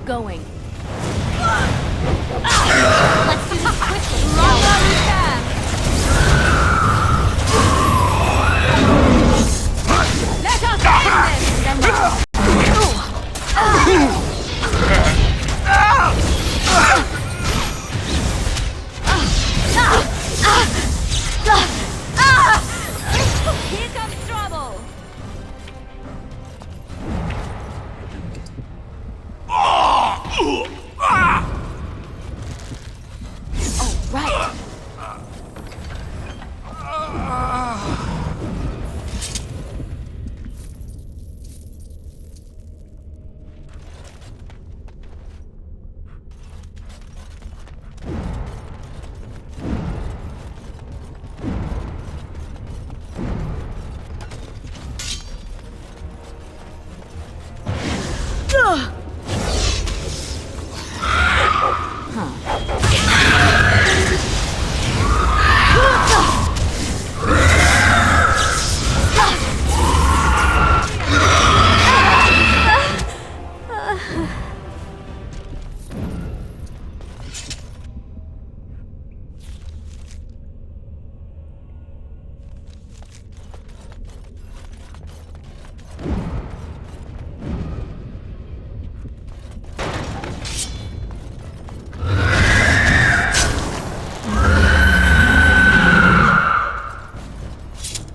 Going. Let's do this quickly. Long while you can. Let us end this! Here comes trouble! Oh, right!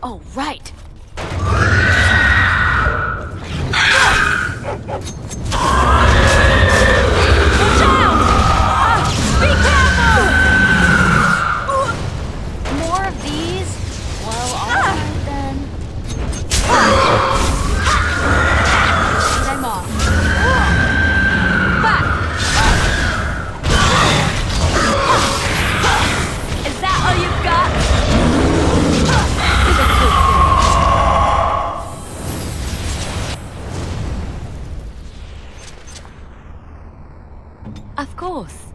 Oh, right! Watch out! Be careful! More of these? Well, alright then. And I'm off. Back! Is that all you've got? Of course.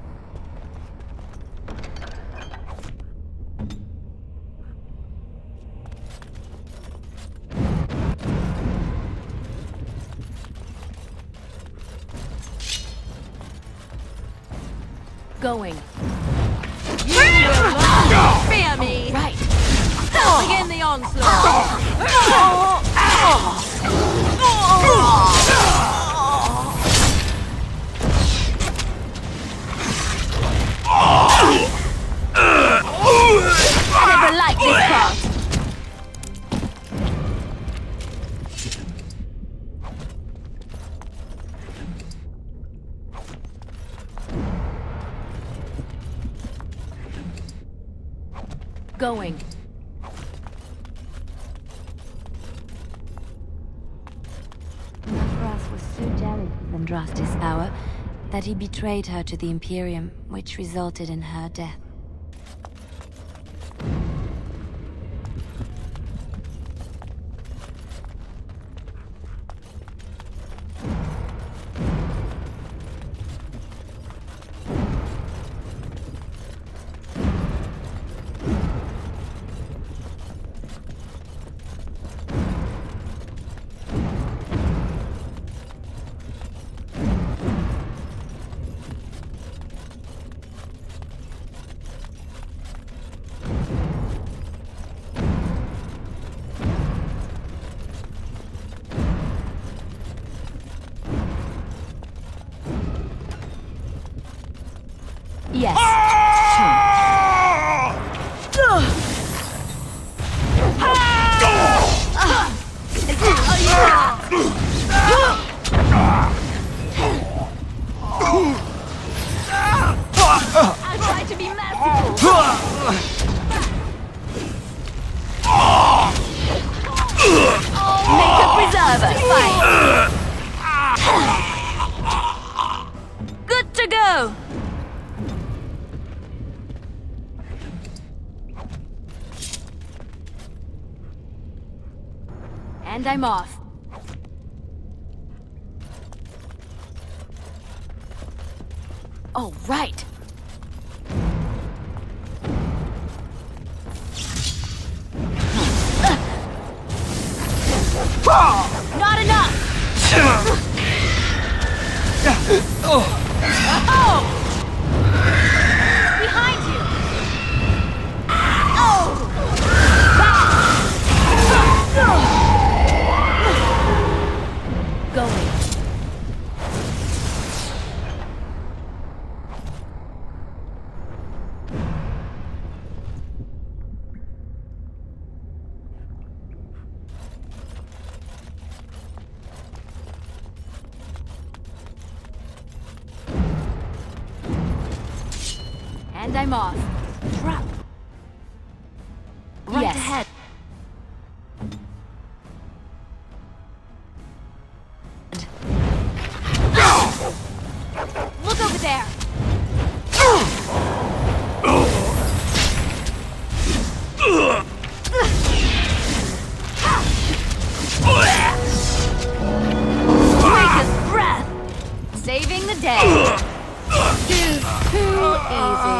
Going. You will not fear me! Oh, right. Begin the onslaught! I never liked this part. Going. Navras was so jealous of Andraste's power that he betrayed her to the Imperium, which resulted in her death. Yes. I'll try to be merciful. Make a preserver. Fight. Good to go. And I'm off. Oh, right. Not enough! And I'm off. Drop. Right ahead. Look over there. Take a breath. Saving the day. Too easy.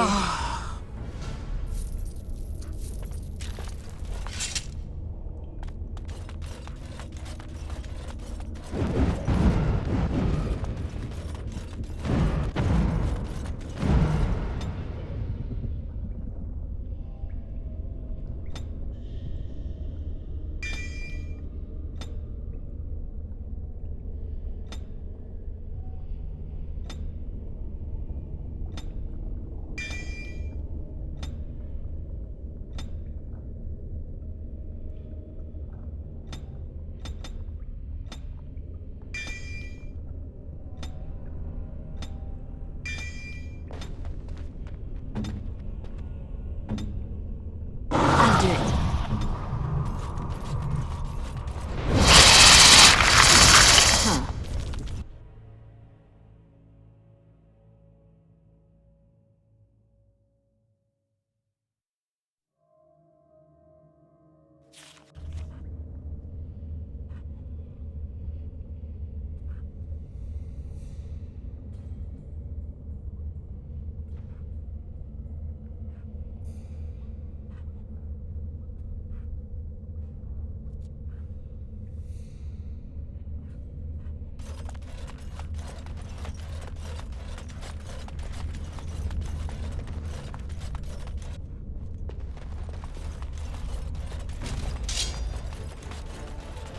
I'll do it.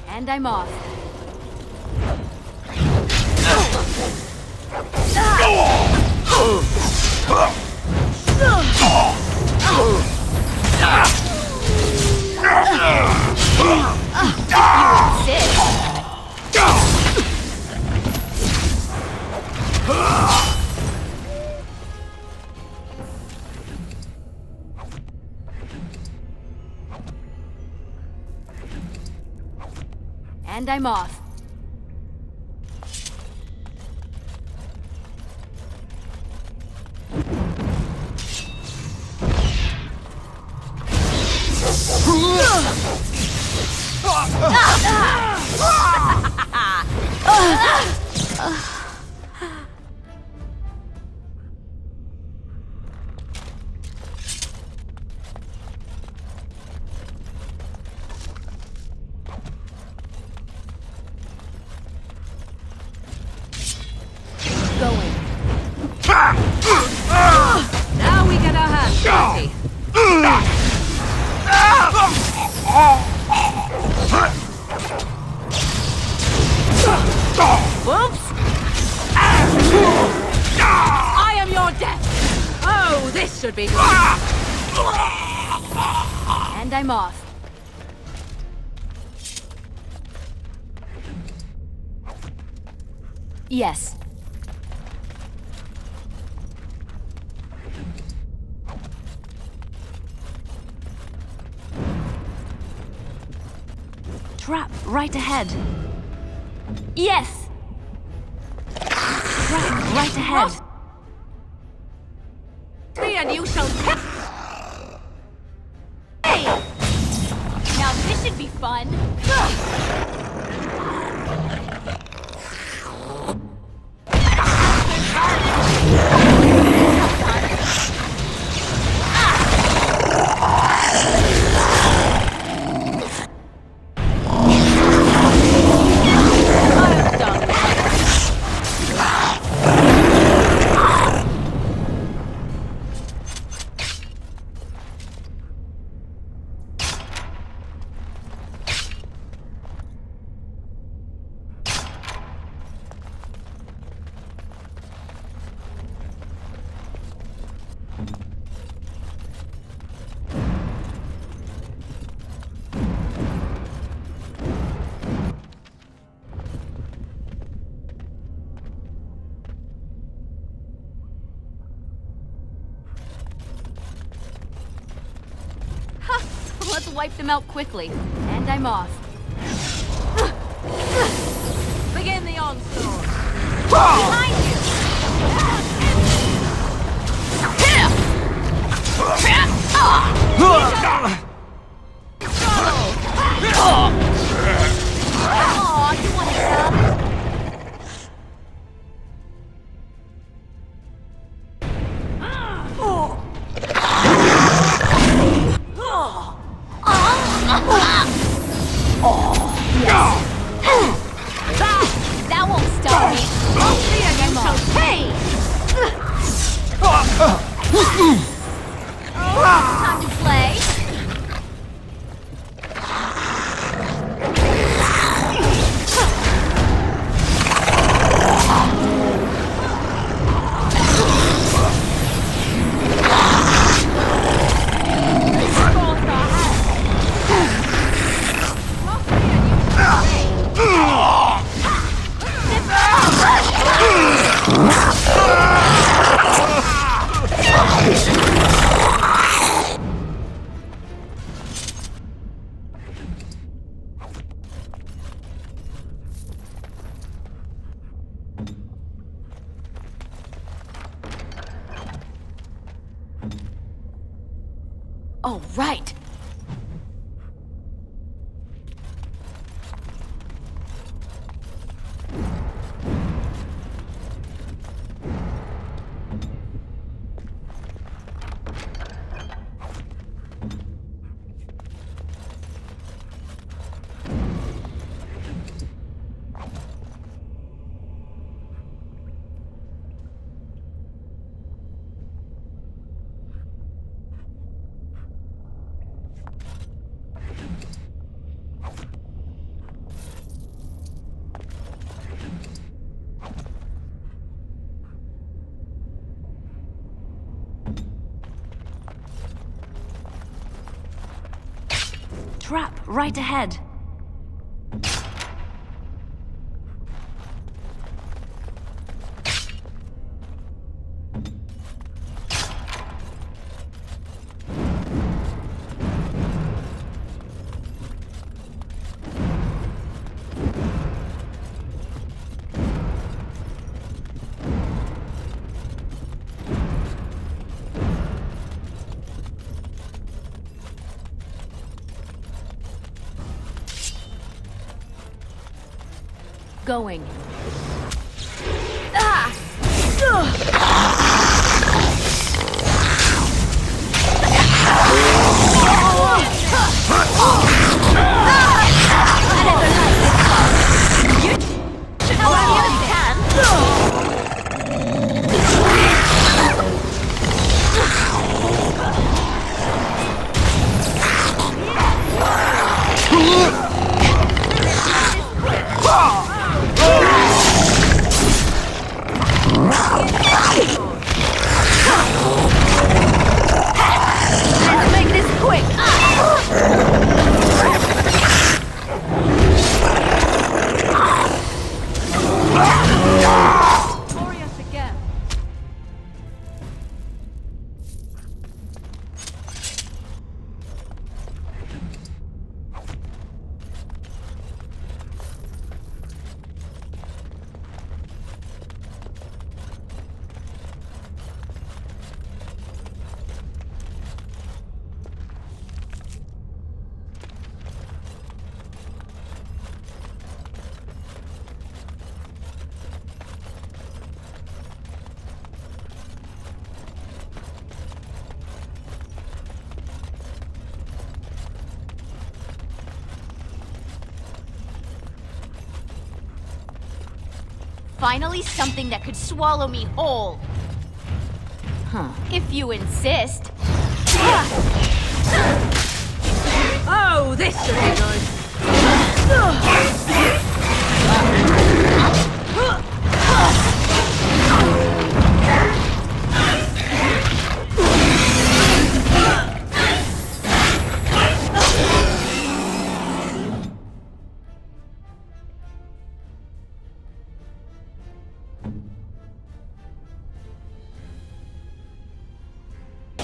And I'm off. And I'm off. Going. Now we get our hands dirty. Whoops! I am your death! Oh, this should be good. And I'm off. Yes. Trap right ahead. Yes! Trap right ahead. Me and you shall... Hey! Now this should be fun. Let's wipe them out quickly. And I'm off. Begin the onslaught. Behind you! Aw, you want some? That won't stop me. I'll see you again, Mom. Hey! Time to play. Oh, right. Trap right ahead. Going. Finally something that could swallow me whole. Huh. If you insist. Oh, this should be nice.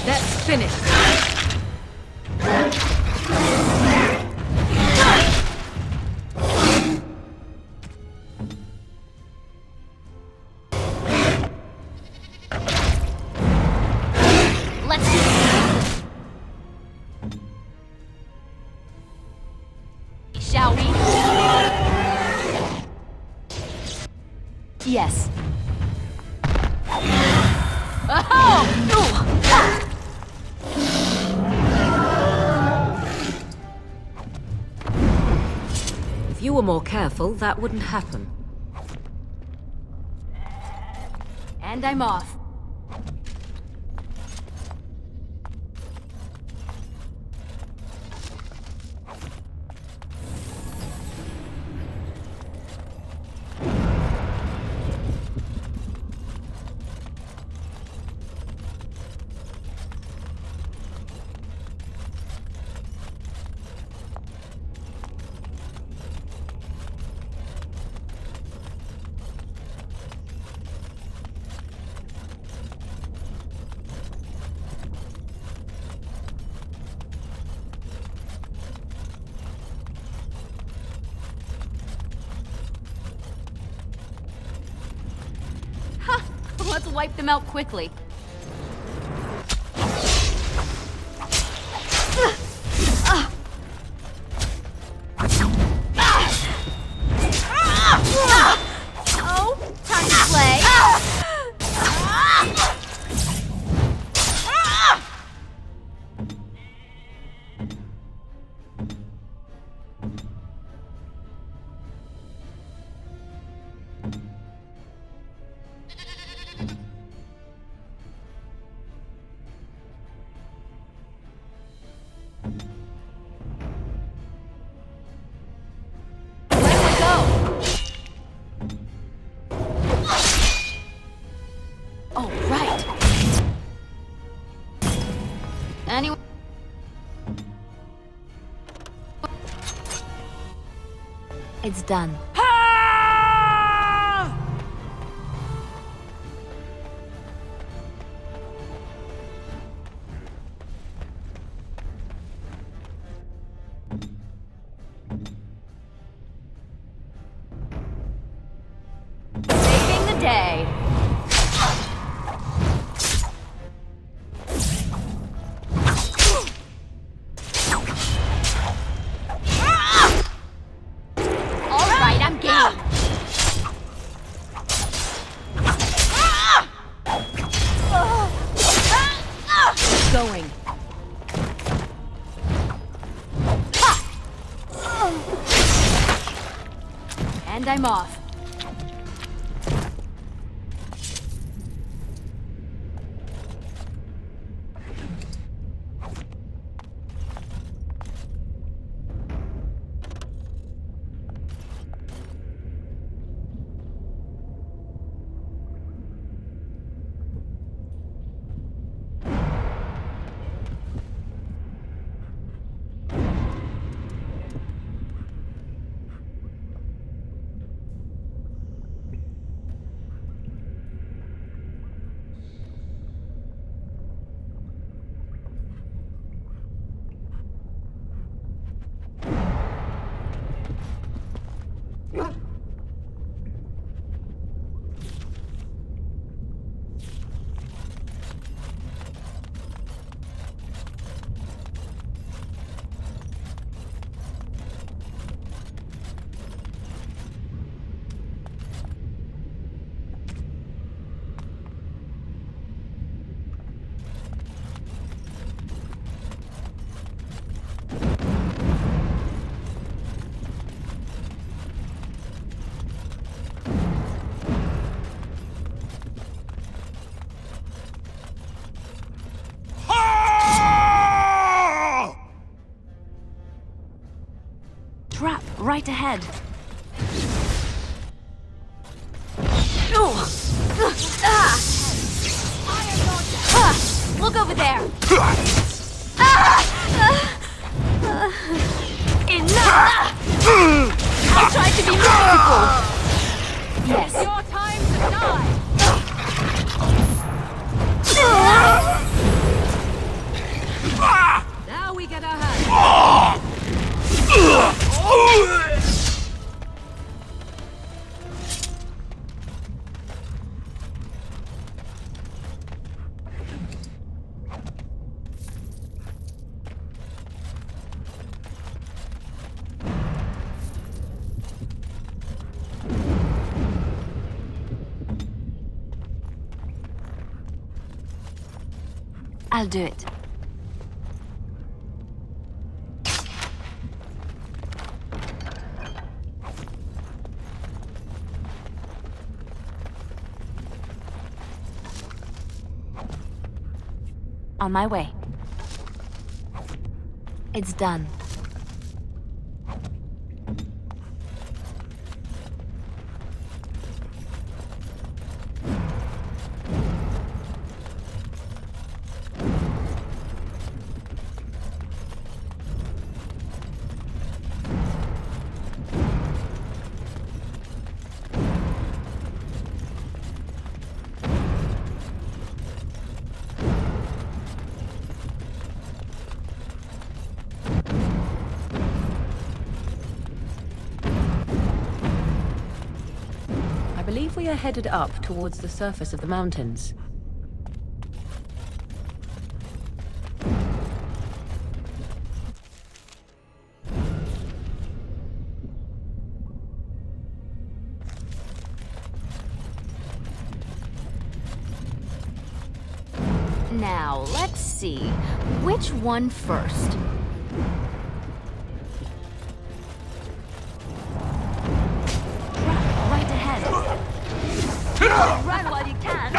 Let's finish. were more careful, that wouldn't happen. And I'm off. Let's wipe them out quickly. Oh, time to play. Anyone? It's done. Saving the day. Going. And I'm off. Trap right ahead. Look over there. Enough! I tried to be merciful. Yes. Your time to die. Now we get our hands. I'll do it. On my way. It's done. I believe we are headed up towards the surface of the mountains. Now, let's see. Which one first? Right ahead. Run while you can.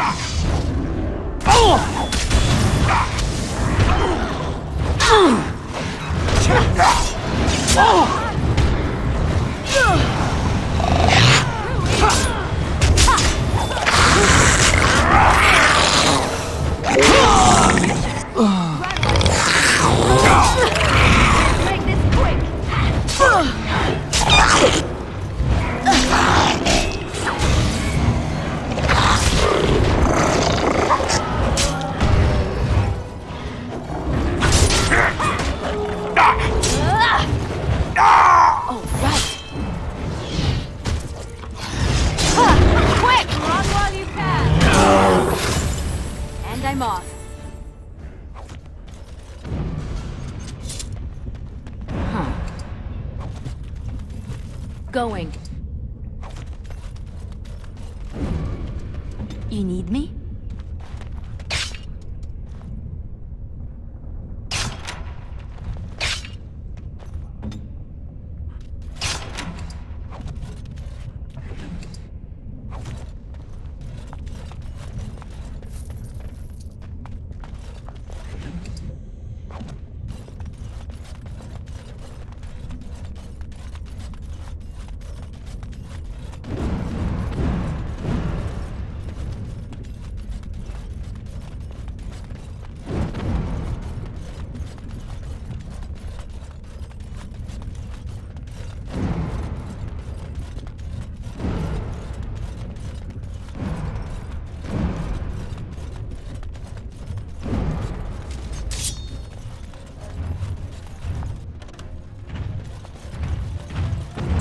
Make this quick! Quick! Run while you can! And I'm off. Going. You need me?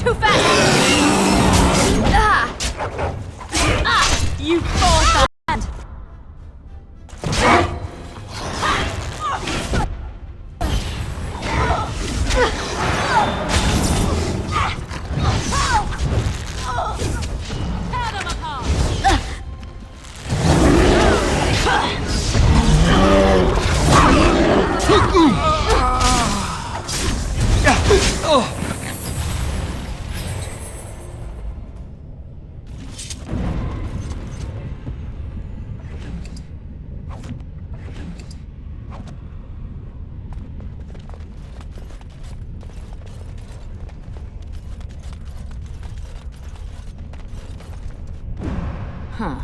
Too fast! You fall fast! Huh.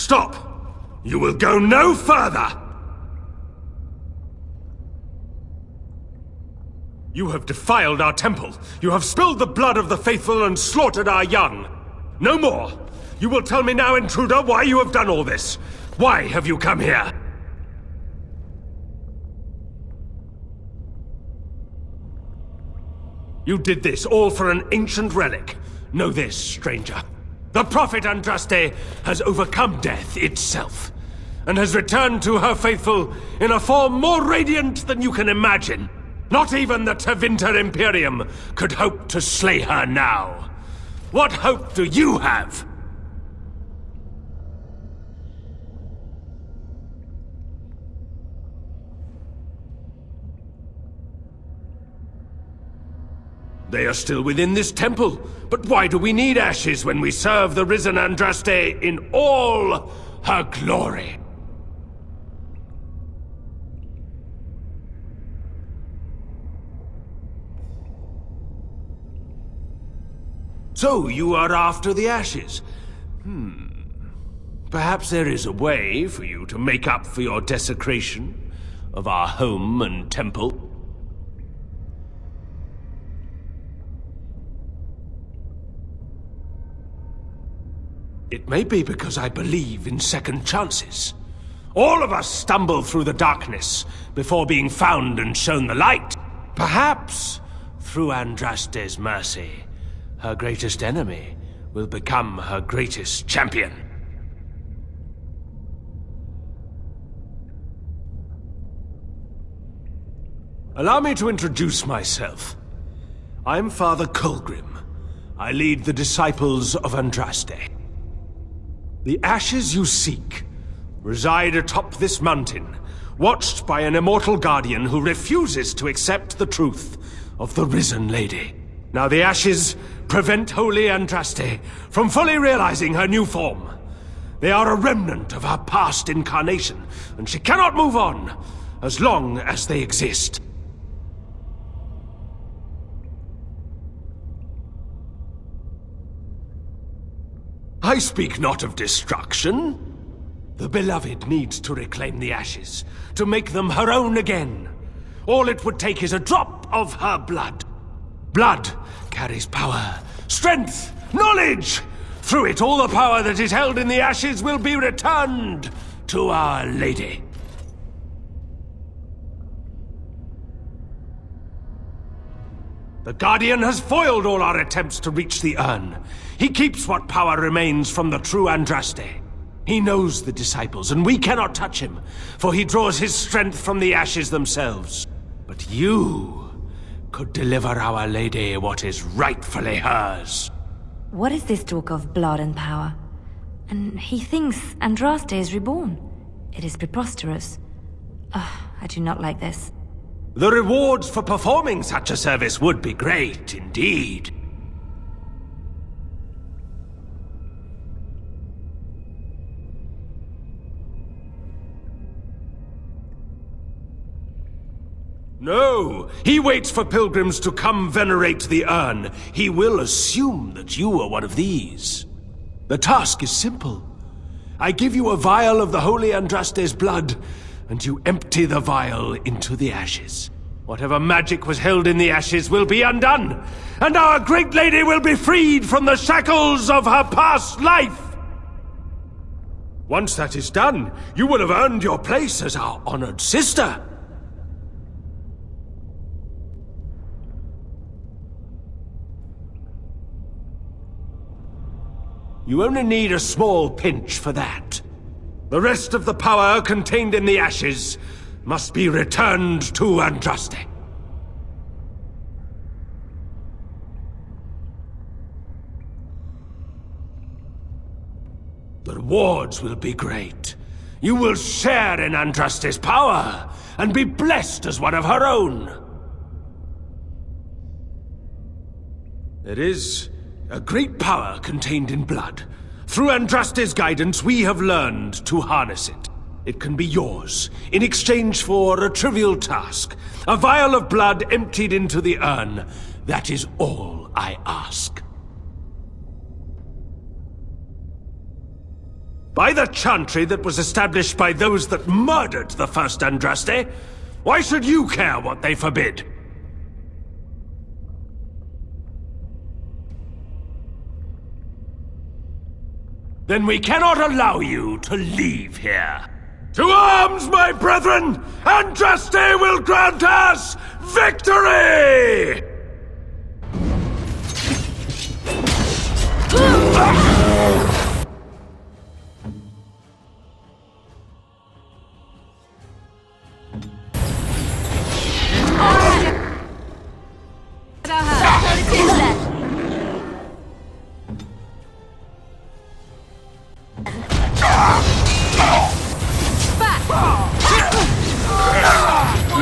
Stop! You will go no further! You have defiled our temple. You have spilled the blood of the faithful and slaughtered our young. No more! You will tell me now, intruder, why you have done all this. Why have you come here? You did this all for an ancient relic. Know this, stranger. The Prophet Andraste has overcome death itself, and has returned to her faithful in a form more radiant than you can imagine. Not even the Tevinter Imperium could hope to slay her now. What hope do you have? They are still within this temple, but why do we need ashes when we serve the risen Andraste in all her glory? So you are after the ashes? Perhaps there is a way for you to make up for your desecration of our home and temple? It may be because I believe in second chances. All of us stumble through the darkness before being found and shown the light. Perhaps, through Andraste's mercy, her greatest enemy will become her greatest champion. Allow me to introduce myself. I'm Father Colgrim. I lead the disciples of Andraste. The ashes you seek reside atop this mountain, watched by an immortal guardian who refuses to accept the truth of the risen lady. Now the ashes prevent Holy Andraste from fully realizing her new form. They are a remnant of her past incarnation, and she cannot move on as long as they exist. I speak not of destruction. The beloved needs to reclaim the ashes, to make them her own again. All it would take is a drop of her blood. Blood carries power, strength, knowledge! Through it, all the power that is held in the ashes will be returned to Our Lady. The Guardian has foiled all our attempts to reach the urn. He keeps what power remains from the true Andraste. He knows the disciples, and we cannot touch him, for he draws his strength from the ashes themselves. But you could deliver Our Lady what is rightfully hers. What is this talk of blood and power? And he thinks Andraste is reborn. It is preposterous. I do not like this. The rewards for performing such a service would be great indeed. No! He waits for pilgrims to come venerate the urn. He will assume that you are one of these. The task is simple. I give you a vial of the Holy Andraste's blood, and you empty the vial into the ashes. Whatever magic was held in the ashes will be undone, and our great lady will be freed from the shackles of her past life! Once that is done, you will have earned your place as our honored sister. You only need a small pinch for that. The rest of the power contained in the ashes must be returned to Andraste. The rewards will be great. You will share in Andraste's power and be blessed as one of her own. There is a great power contained in blood. Through Andraste's guidance, we have learned to harness it. It can be yours, in exchange for a trivial task. A vial of blood emptied into the urn. That is all I ask. By the chantry that was established by those that murdered the first Andraste, why should you care what they forbid? Then we cannot allow you to leave here. To arms, my brethren! Andraste will grant us victory!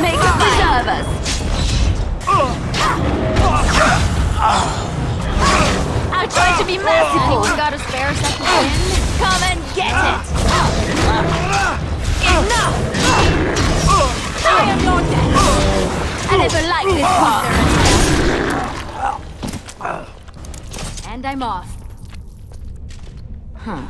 Make it preserve us! I tried to be merciful! Anyone got a spare second wind? Come and get it! Enough! I am your death! I never liked this part. And I'm off. Huh.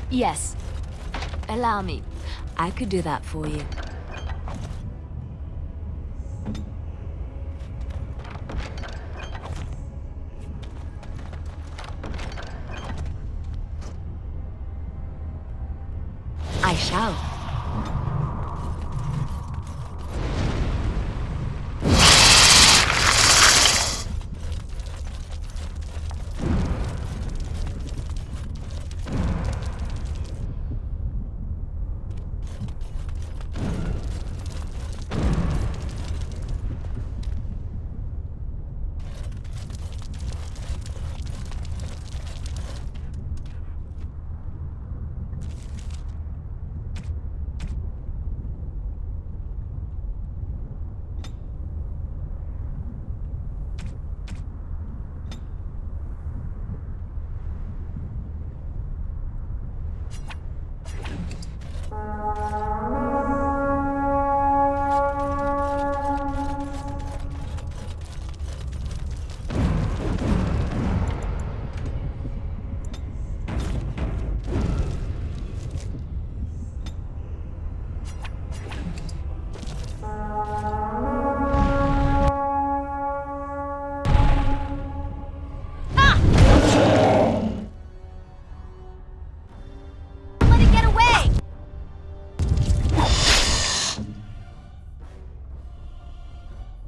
Yes. Allow me. I could do that for you. I shall.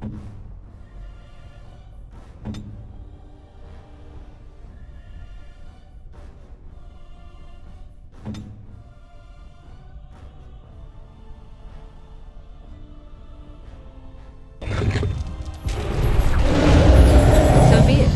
So be it.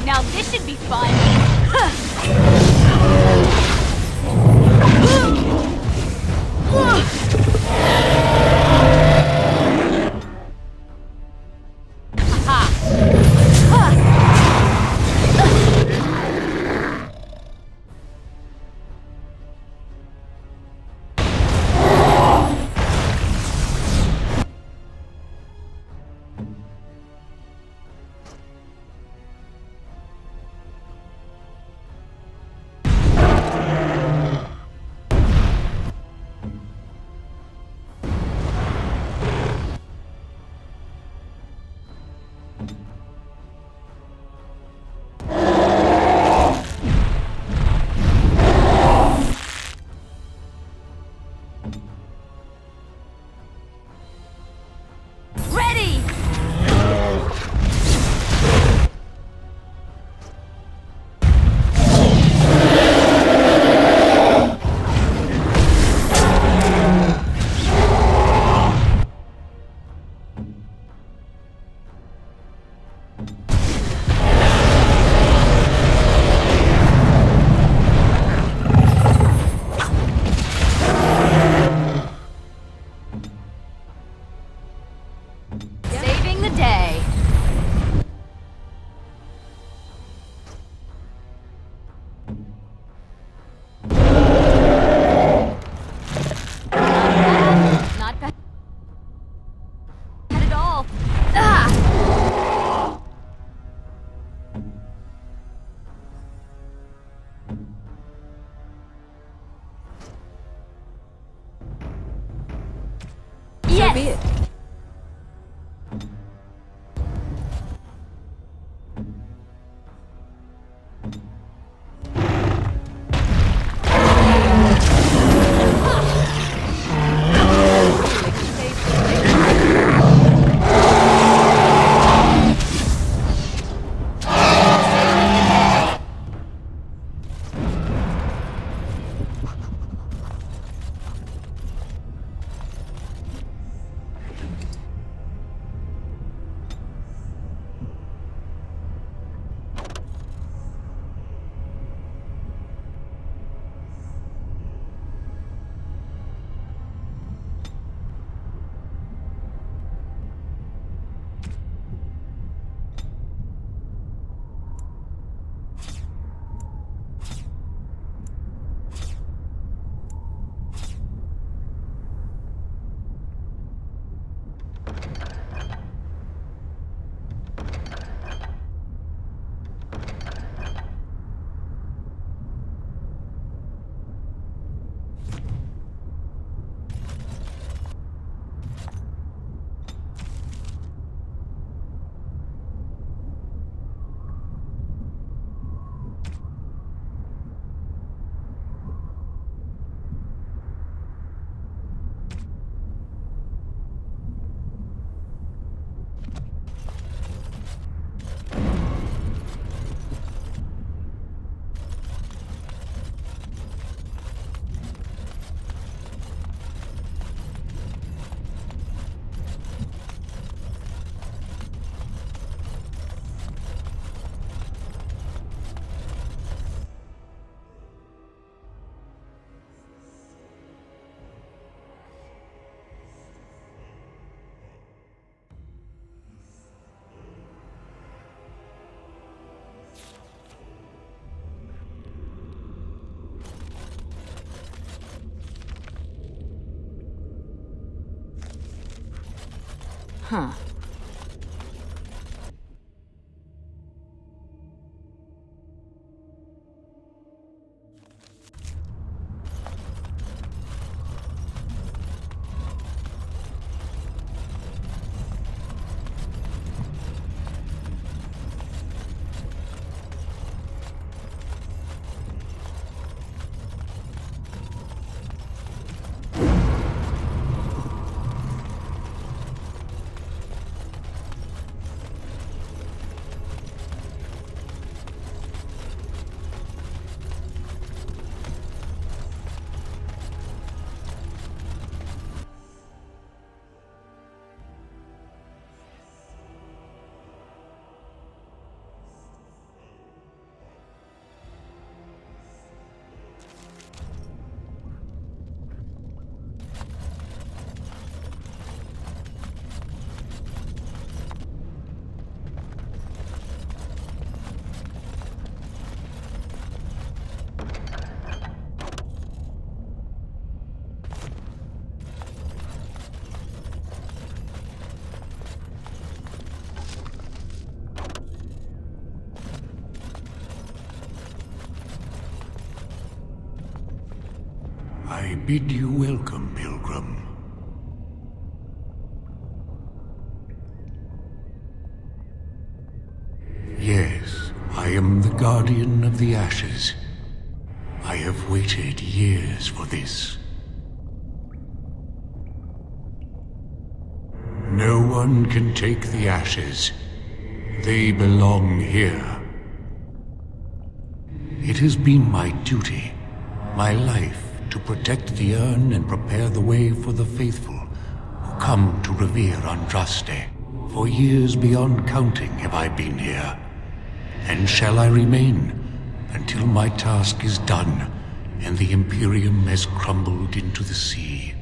Now this should be fun. Ready! Saving the day. Not bad. Not at all. Ah! So be it. Huh. I bid you welcome, Pilgrim. Yes, I am the Guardian of the Ashes. I have waited years for this. No one can take the ashes. They belong here. It has been my duty, my life, to protect the urn and prepare the way for the faithful who come to revere Andraste. For years beyond counting have I been here, and shall I remain until my task is done and the Imperium has crumbled into the sea.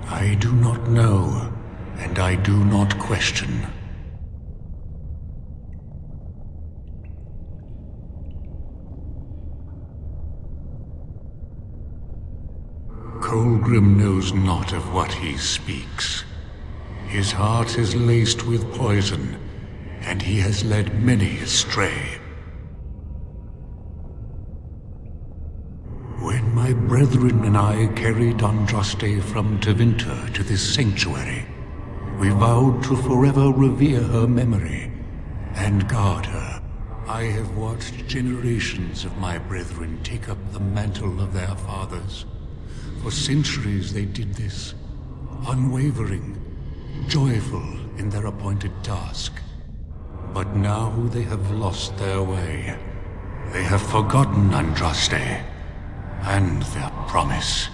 I do not know, and I do not question. Colgrim knows not of what he speaks. His heart is laced with poison, and he has led many astray. When my brethren and I carried Andraste from Tevinter to this sanctuary, we vowed to forever revere her memory and guard her. I have watched generations of my brethren take up the mantle of their fathers. For centuries they did this, unwavering, joyful in their appointed task. But now they have lost their way. They have forgotten Andraste and their promise.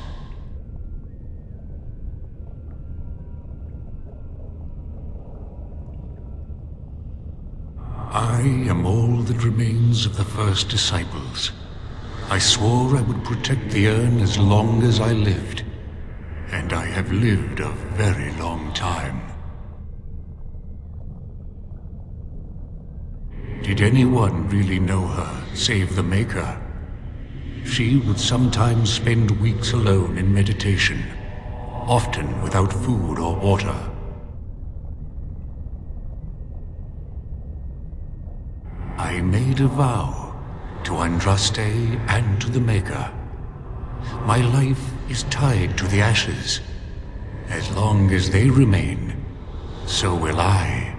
I am all that remains of the first disciples. I swore I would protect the urn as long as I lived, and I have lived a very long time. Did anyone really know her, save the Maker? She would sometimes spend weeks alone in meditation, often without food or water. I made a vow to Andraste and to the Maker. My life is tied to the ashes. As long as they remain, so will I.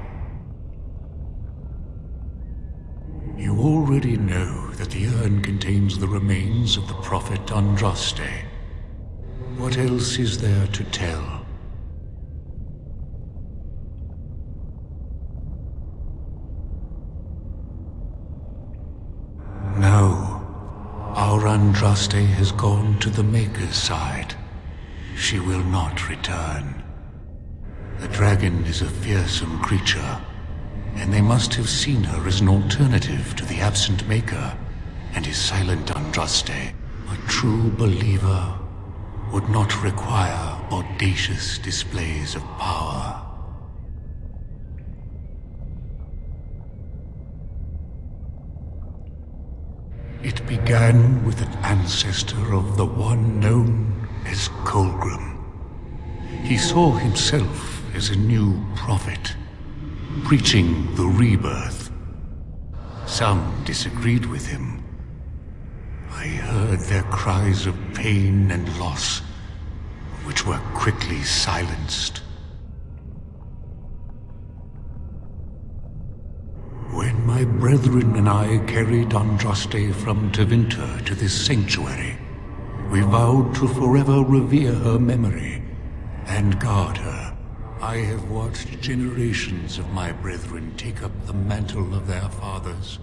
You already know that the urn contains the remains of the prophet Andraste. What else is there to tell? No. Our Andraste has gone to the Maker's side. She will not return. The dragon is a fearsome creature, and they must have seen her as an alternative to the absent Maker and his silent Andraste. A true believer would not require audacious displays of power. It began man with an ancestor of the one known as Colgrim. He saw himself as a new prophet, preaching the rebirth. Some disagreed with him. I heard their cries of pain and loss, which were quickly silenced. When my brethren and I carried Andraste from Tevinter to this sanctuary, we vowed to forever revere her memory and guard her. I have watched generations of my brethren take up the mantle of their fathers.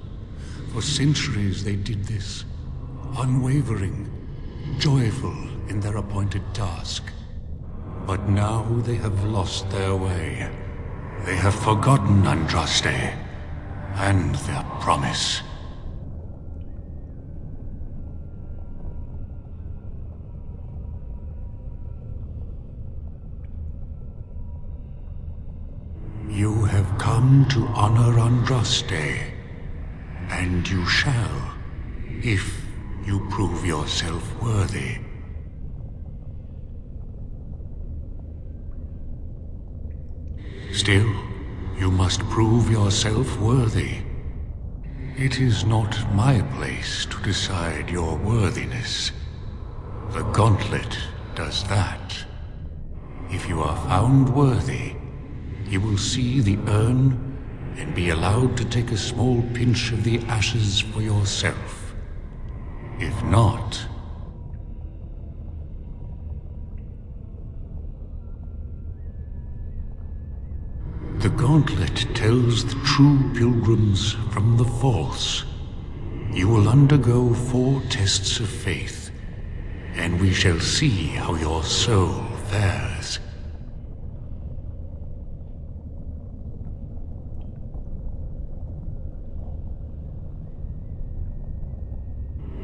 For centuries they did this, unwavering, joyful in their appointed task. But now they have lost their way. They have forgotten Andraste and their promise. You have come to honor Andraste, and you shall, if you prove yourself worthy. Still, you must prove yourself worthy. It is not my place to decide your worthiness. The gauntlet does that. If you are found worthy, you will see the urn and be allowed to take a small pinch of the ashes for yourself. If not... The gauntlet tells the true pilgrims from the false. You will undergo 4 tests of faith, and we shall see how your soul fares.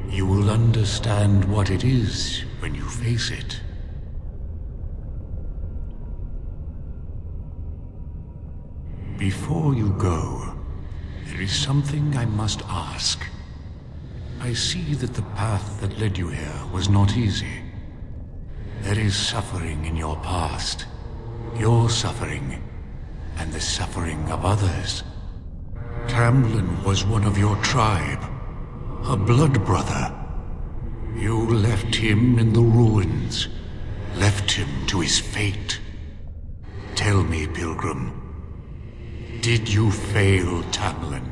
You will understand what it is when you face it. Before you go, there is something I must ask. I see that the path that led you here was not easy. There is suffering in your past. Your suffering, and the suffering of others. Tamlin was one of your tribe, a blood brother. You left him in the ruins, left him to his fate. Tell me, Pilgrim, did you fail Tamlin?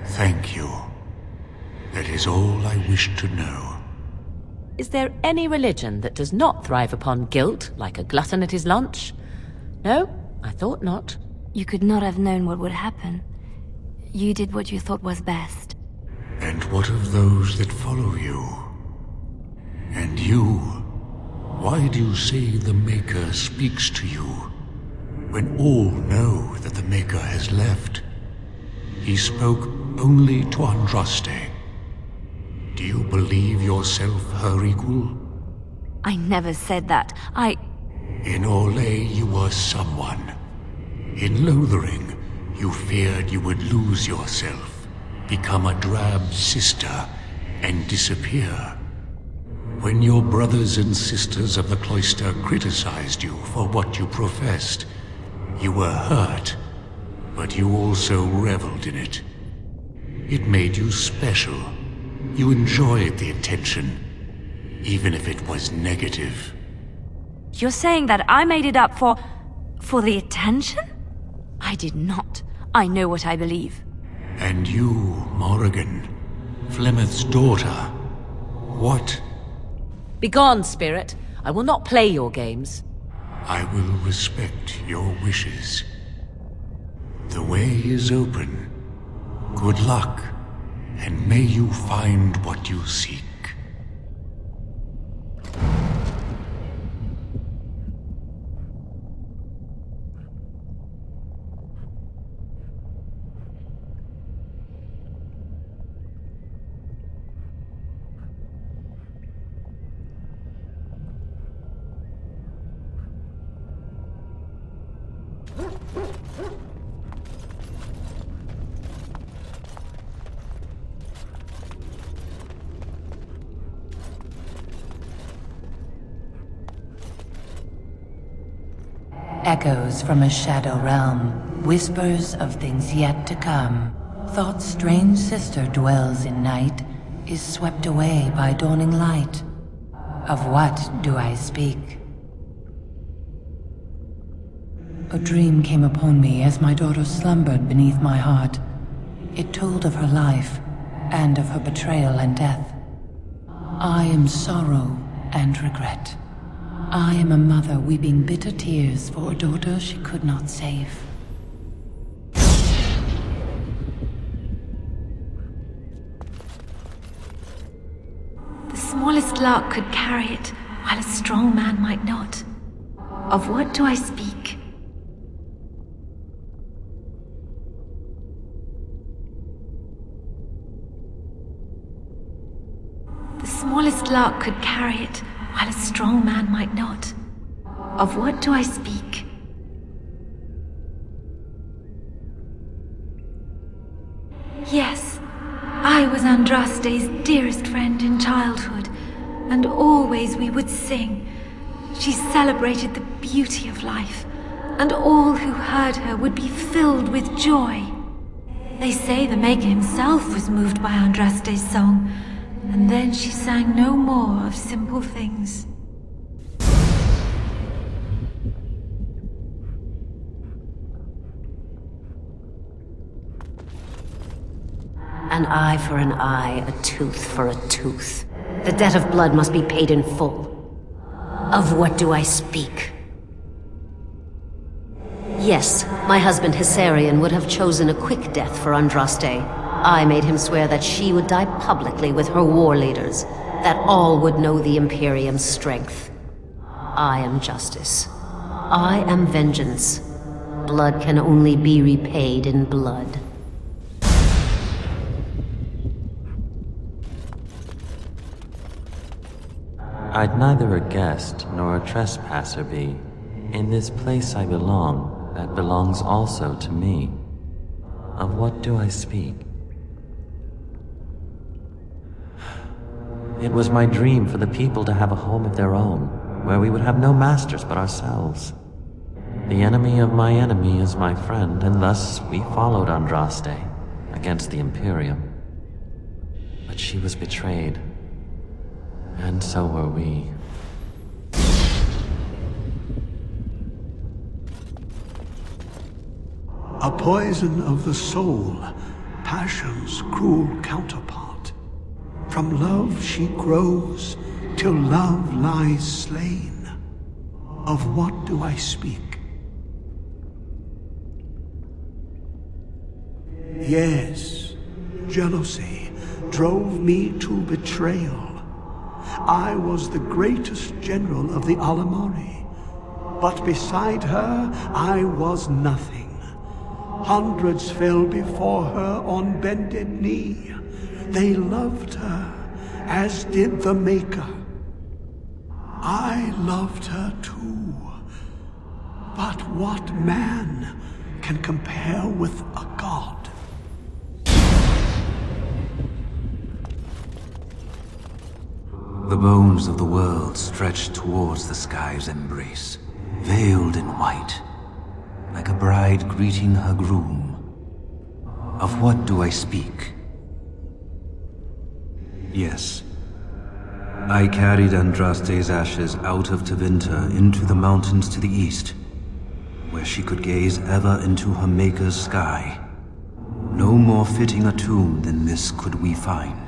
Thank you. That is all I wish to know. Is there any religion that does not thrive upon guilt, like a glutton at his lunch? No, I thought not. You could not have known what would happen. You did what you thought was best. And what of those that follow you? And you? Why do you say the Maker speaks to you, when all know that the Maker has left? He spoke only to Andraste. Do you believe yourself her equal? I never said that. In Orlais you were someone. In Lothering, you feared you would lose yourself, become a drab sister, and disappear. When your brothers and sisters of the cloister criticized you for what you professed, you were hurt, but you also reveled in it. It made you special. You enjoyed the attention, even if it was negative. You're saying that I made it up for the attention? I did not. I know what I believe. And you, Morrigan, Flemeth's daughter, what? Begone, spirit. I will not play your games. I will respect your wishes. The way is open. Good luck, and may you find what you seek. Echoes from a shadow realm, whispers of things yet to come. Thought's strange sister dwells in night, is swept away by dawning light. Of what do I speak? A dream came upon me as my daughter slumbered beneath my heart. It told of her life, and of her betrayal and death. I am sorrow and regret. I am a mother weeping bitter tears for a daughter she could not save. The smallest lark could carry it, while a strong man might not. Of what do I speak? The smallest lark could carry it, while a strong man might not. Of what do I speak? Yes, I was Andraste's dearest friend in childhood, and always we would sing. She celebrated the beauty of life, and all who heard her would be filled with joy. They say the Maker himself was moved by Andraste's song, and then she sang no more of simple things. An eye for an eye, a tooth for a tooth. The debt of blood must be paid in full. Of what do I speak? Yes, my husband Hysarion would have chosen a quick death for Andraste. I made him swear that she would die publicly with her war leaders, that all would know the Imperium's strength. I am justice. I am vengeance. Blood can only be repaid in blood. I'd neither a guest nor a trespasser be. In this place I belong, that belongs also to me. Of what do I speak? It was my dream for the people to have a home of their own, where we would have no masters but ourselves. The enemy of my enemy is my friend, and thus we followed Andraste against the Imperium. But she was betrayed, and so were we. A poison of the soul, passion's cruel counterpart. From love she grows, till love lies slain. Of what do I speak? Yes, jealousy drove me to betrayal. I was the greatest general of the Alamari, but beside her I was nothing. Hundreds fell before her on bended knee. They loved her, as did the Maker. I loved her too. But what man can compare with a god? The bones of the world stretched towards the sky's embrace, veiled in white, like a bride greeting her groom. Of what do I speak? Yes. I carried Andraste's ashes out of Tevinter into the mountains to the east, where she could gaze ever into her Maker's sky. No more fitting a tomb than this could we find.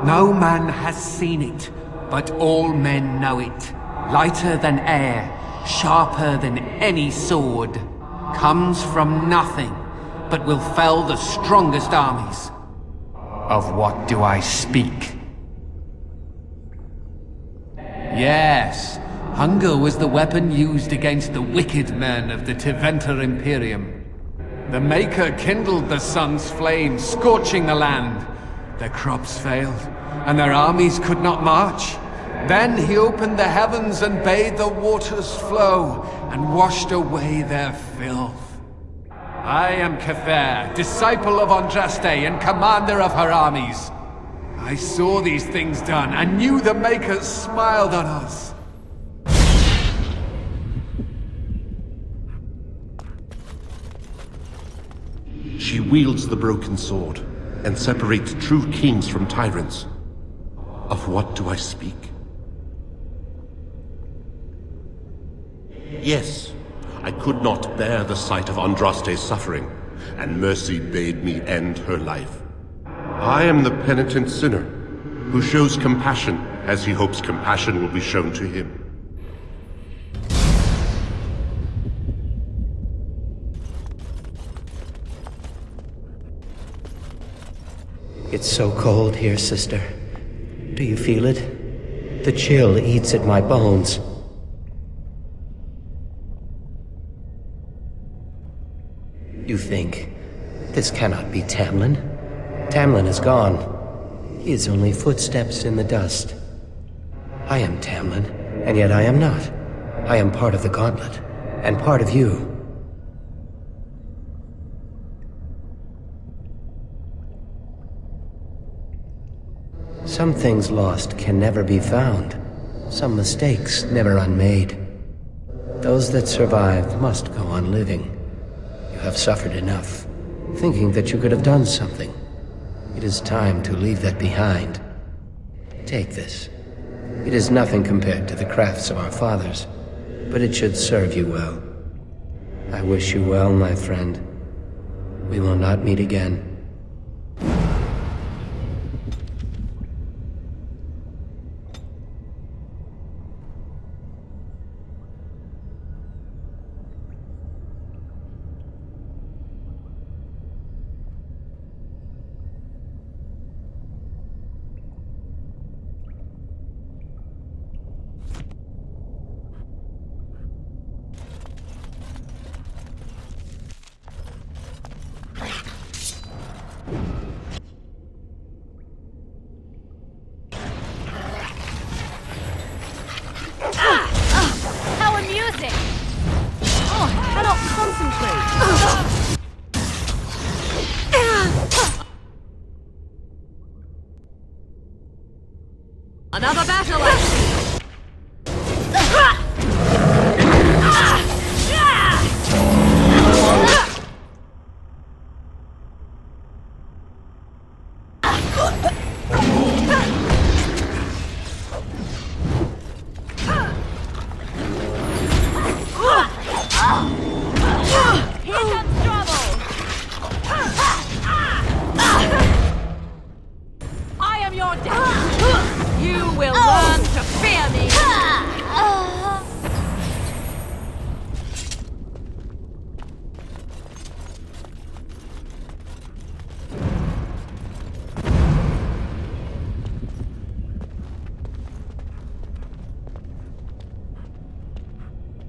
No man has seen it, but all men know it. Lighter than air, sharper than any sword. Comes from nothing, but will fell the strongest armies. Of what do I speak? Yes, hunger was the weapon used against the wicked men of the Tevinter Imperium. The Maker kindled the sun's flame, scorching the land. Their crops failed, and their armies could not march. Then he opened the heavens and bade the waters flow, and washed away their filth. I am Cather, disciple of Andraste and commander of her armies. I saw these things done, and knew the Makers smiled on us. She wields the broken sword, and separates true kings from tyrants. Of what do I speak? Yes, I could not bear the sight of Andraste's suffering, and mercy bade me end her life. I am the penitent sinner, who shows compassion as he hopes compassion will be shown to him. It's so cold here, sister. Do you feel it? The chill eats at my bones. You think, this cannot be Tamlin? Tamlin is gone. He is only footsteps in the dust. I am Tamlin, and yet I am not. I am part of the Gauntlet, and part of you. Some things lost can never be found. Some mistakes never unmade. Those that survive must go on living. You have suffered enough, thinking that you could have done something. It is time to leave that behind. Take this. It is nothing compared to the crafts of our fathers, but it should serve you well. I wish you well, my friend. We will not meet again. How amusing! Oh, I cannot concentrate. Another battle axe! Here comes trouble! I am your death! You will learn to fear me!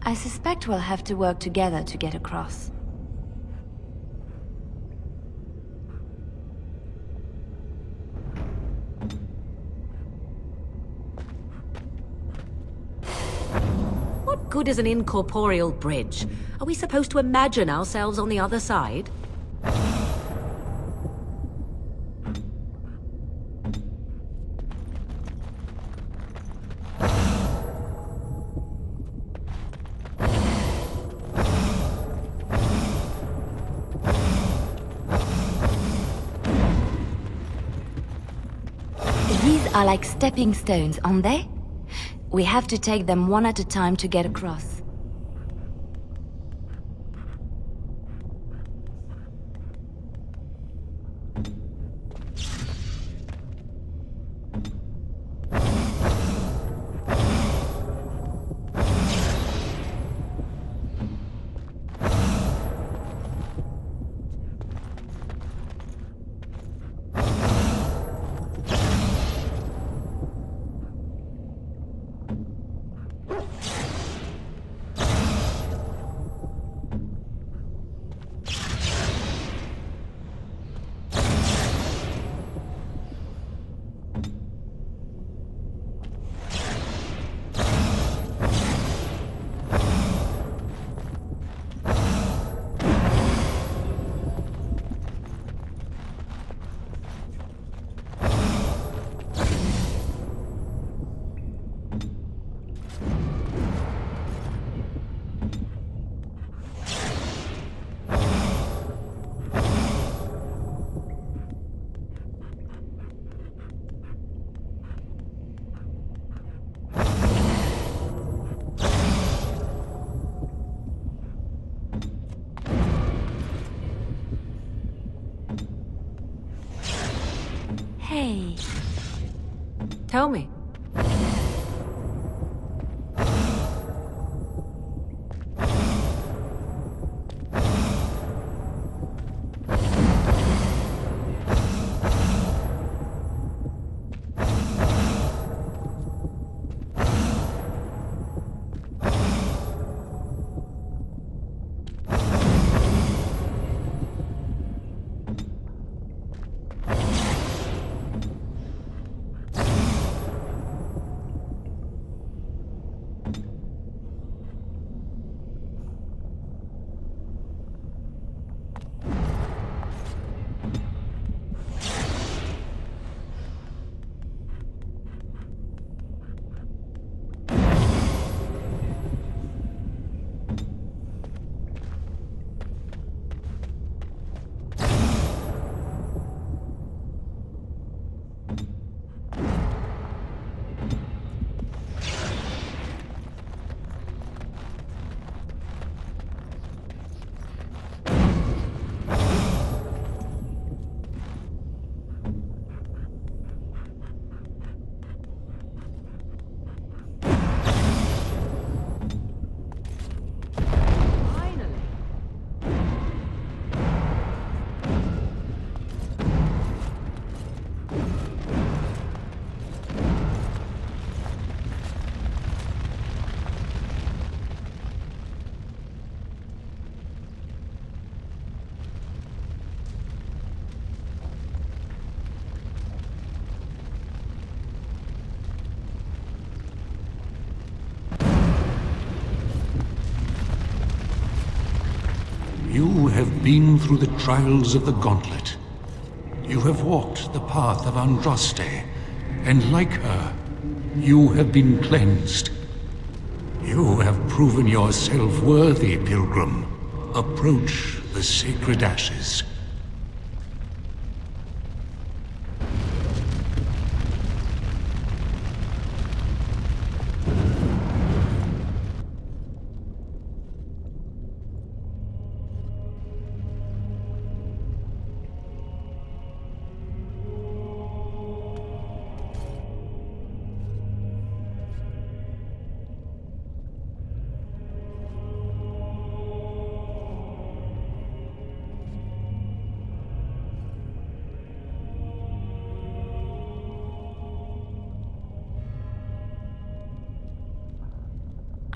I suspect we'll have to work together to get across. What good is an incorporeal bridge? Are we supposed to imagine ourselves on the other side? These are like stepping stones, aren't they? We have to take them one at a time to get across. Hey. Tell me. You have been through the trials of the Gauntlet. You have walked the path of Andraste, and like her, you have been cleansed. You have proven yourself worthy, Pilgrim. Approach the sacred ashes.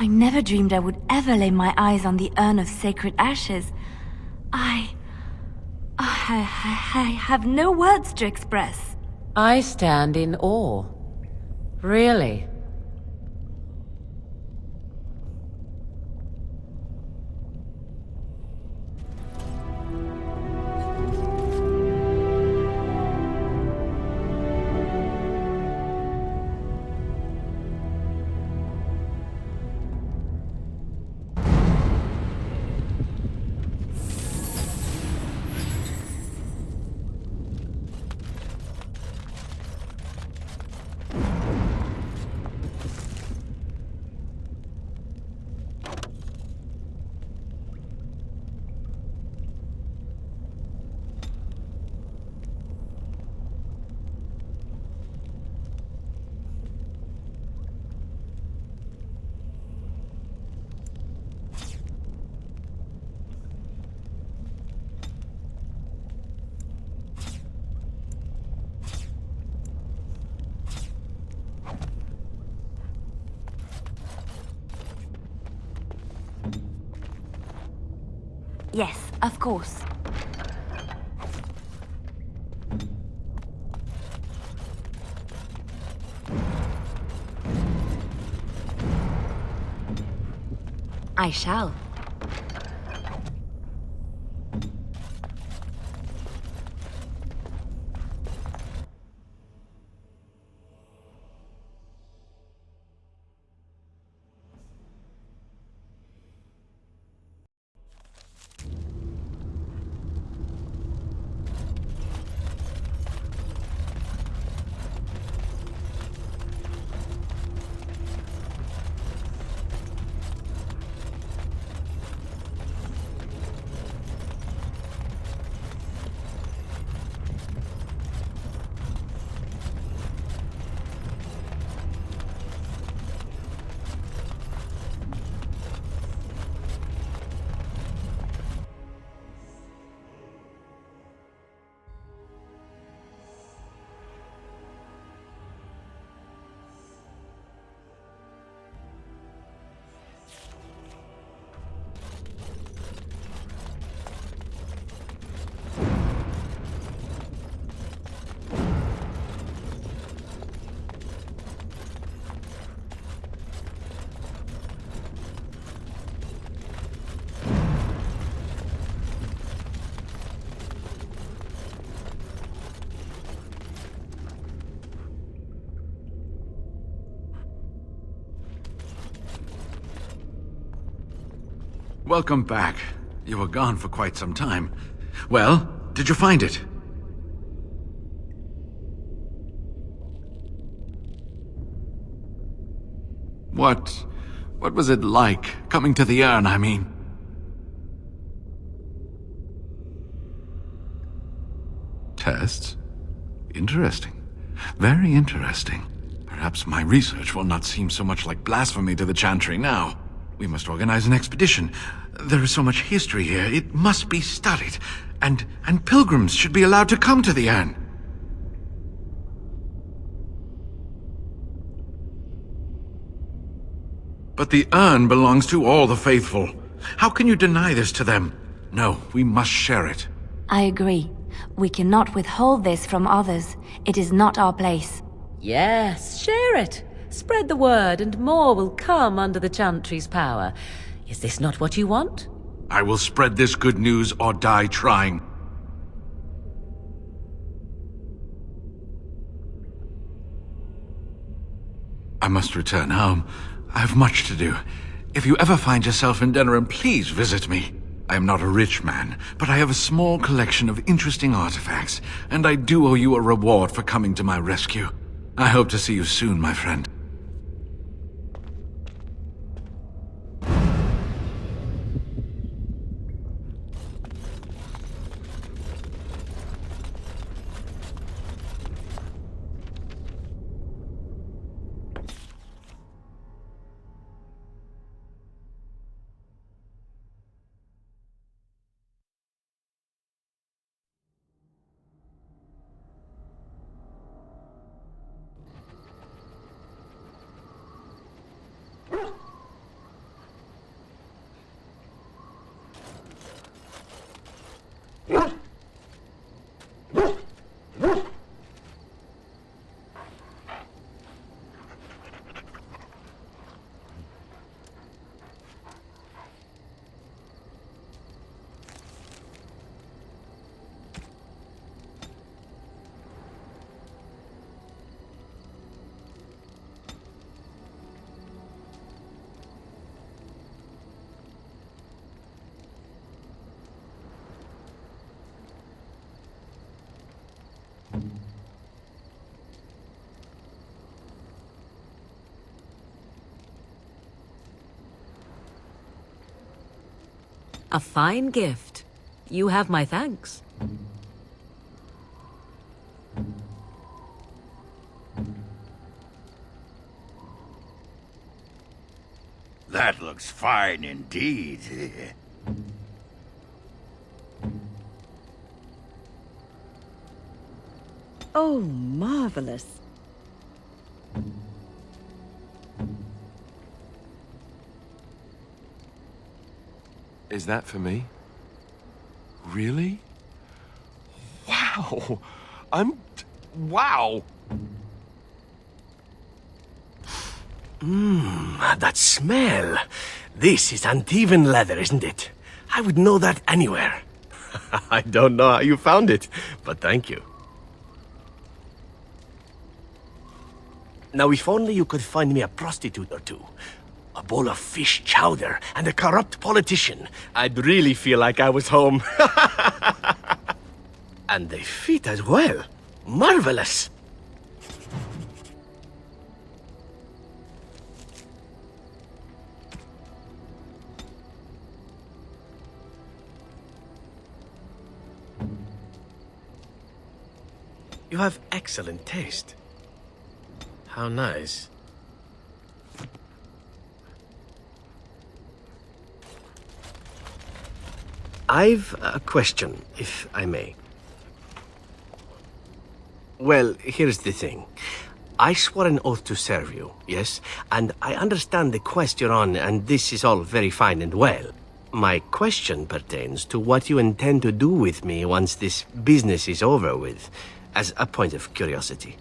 I never dreamed I would ever lay my eyes on the urn of sacred ashes. I have no words to express. I stand in awe. Really. Yes, of course. I shall. Welcome back. You were gone for quite some time. Well, did you find it? What was it like, coming to the urn, I mean? Tests? Interesting. Very interesting. Perhaps my research will not seem so much like blasphemy to the Chantry now. We must organize an expedition. There is so much history here, it must be studied. And pilgrims should be allowed to come to the urn. But the urn belongs to all the faithful. How can you deny this to them? No, we must share it. I agree. We cannot withhold this from others. It is not our place. Yes, share it. Spread the word and more will come under the Chantry's power. Is this not what you want? I will spread this good news or die trying. I must return home. I have much to do. If you ever find yourself in Denerim, please visit me. I am not a rich man, but I have a small collection of interesting artifacts, and I do owe you a reward for coming to my rescue. I hope to see you soon, my friend. A fine gift. You have my thanks. That looks fine indeed. Oh, marvelous. Is that for me? Really? Wow! Wow! That smell. This is uneven leather, isn't it? I would know that anywhere. I don't know how you found it, but thank you. Now, if only you could find me a prostitute or two, a bowl of fish chowder, and a corrupt politician, I'd really feel like I was home. And they fit as well. Marvelous! You have excellent taste. How nice. I've a question, if I may. Well, here's the thing. I swore an oath to serve you, yes? And I understand the quest you're on, and this is all very fine and well. My question pertains to what you intend to do with me once this business is over with, as a point of curiosity.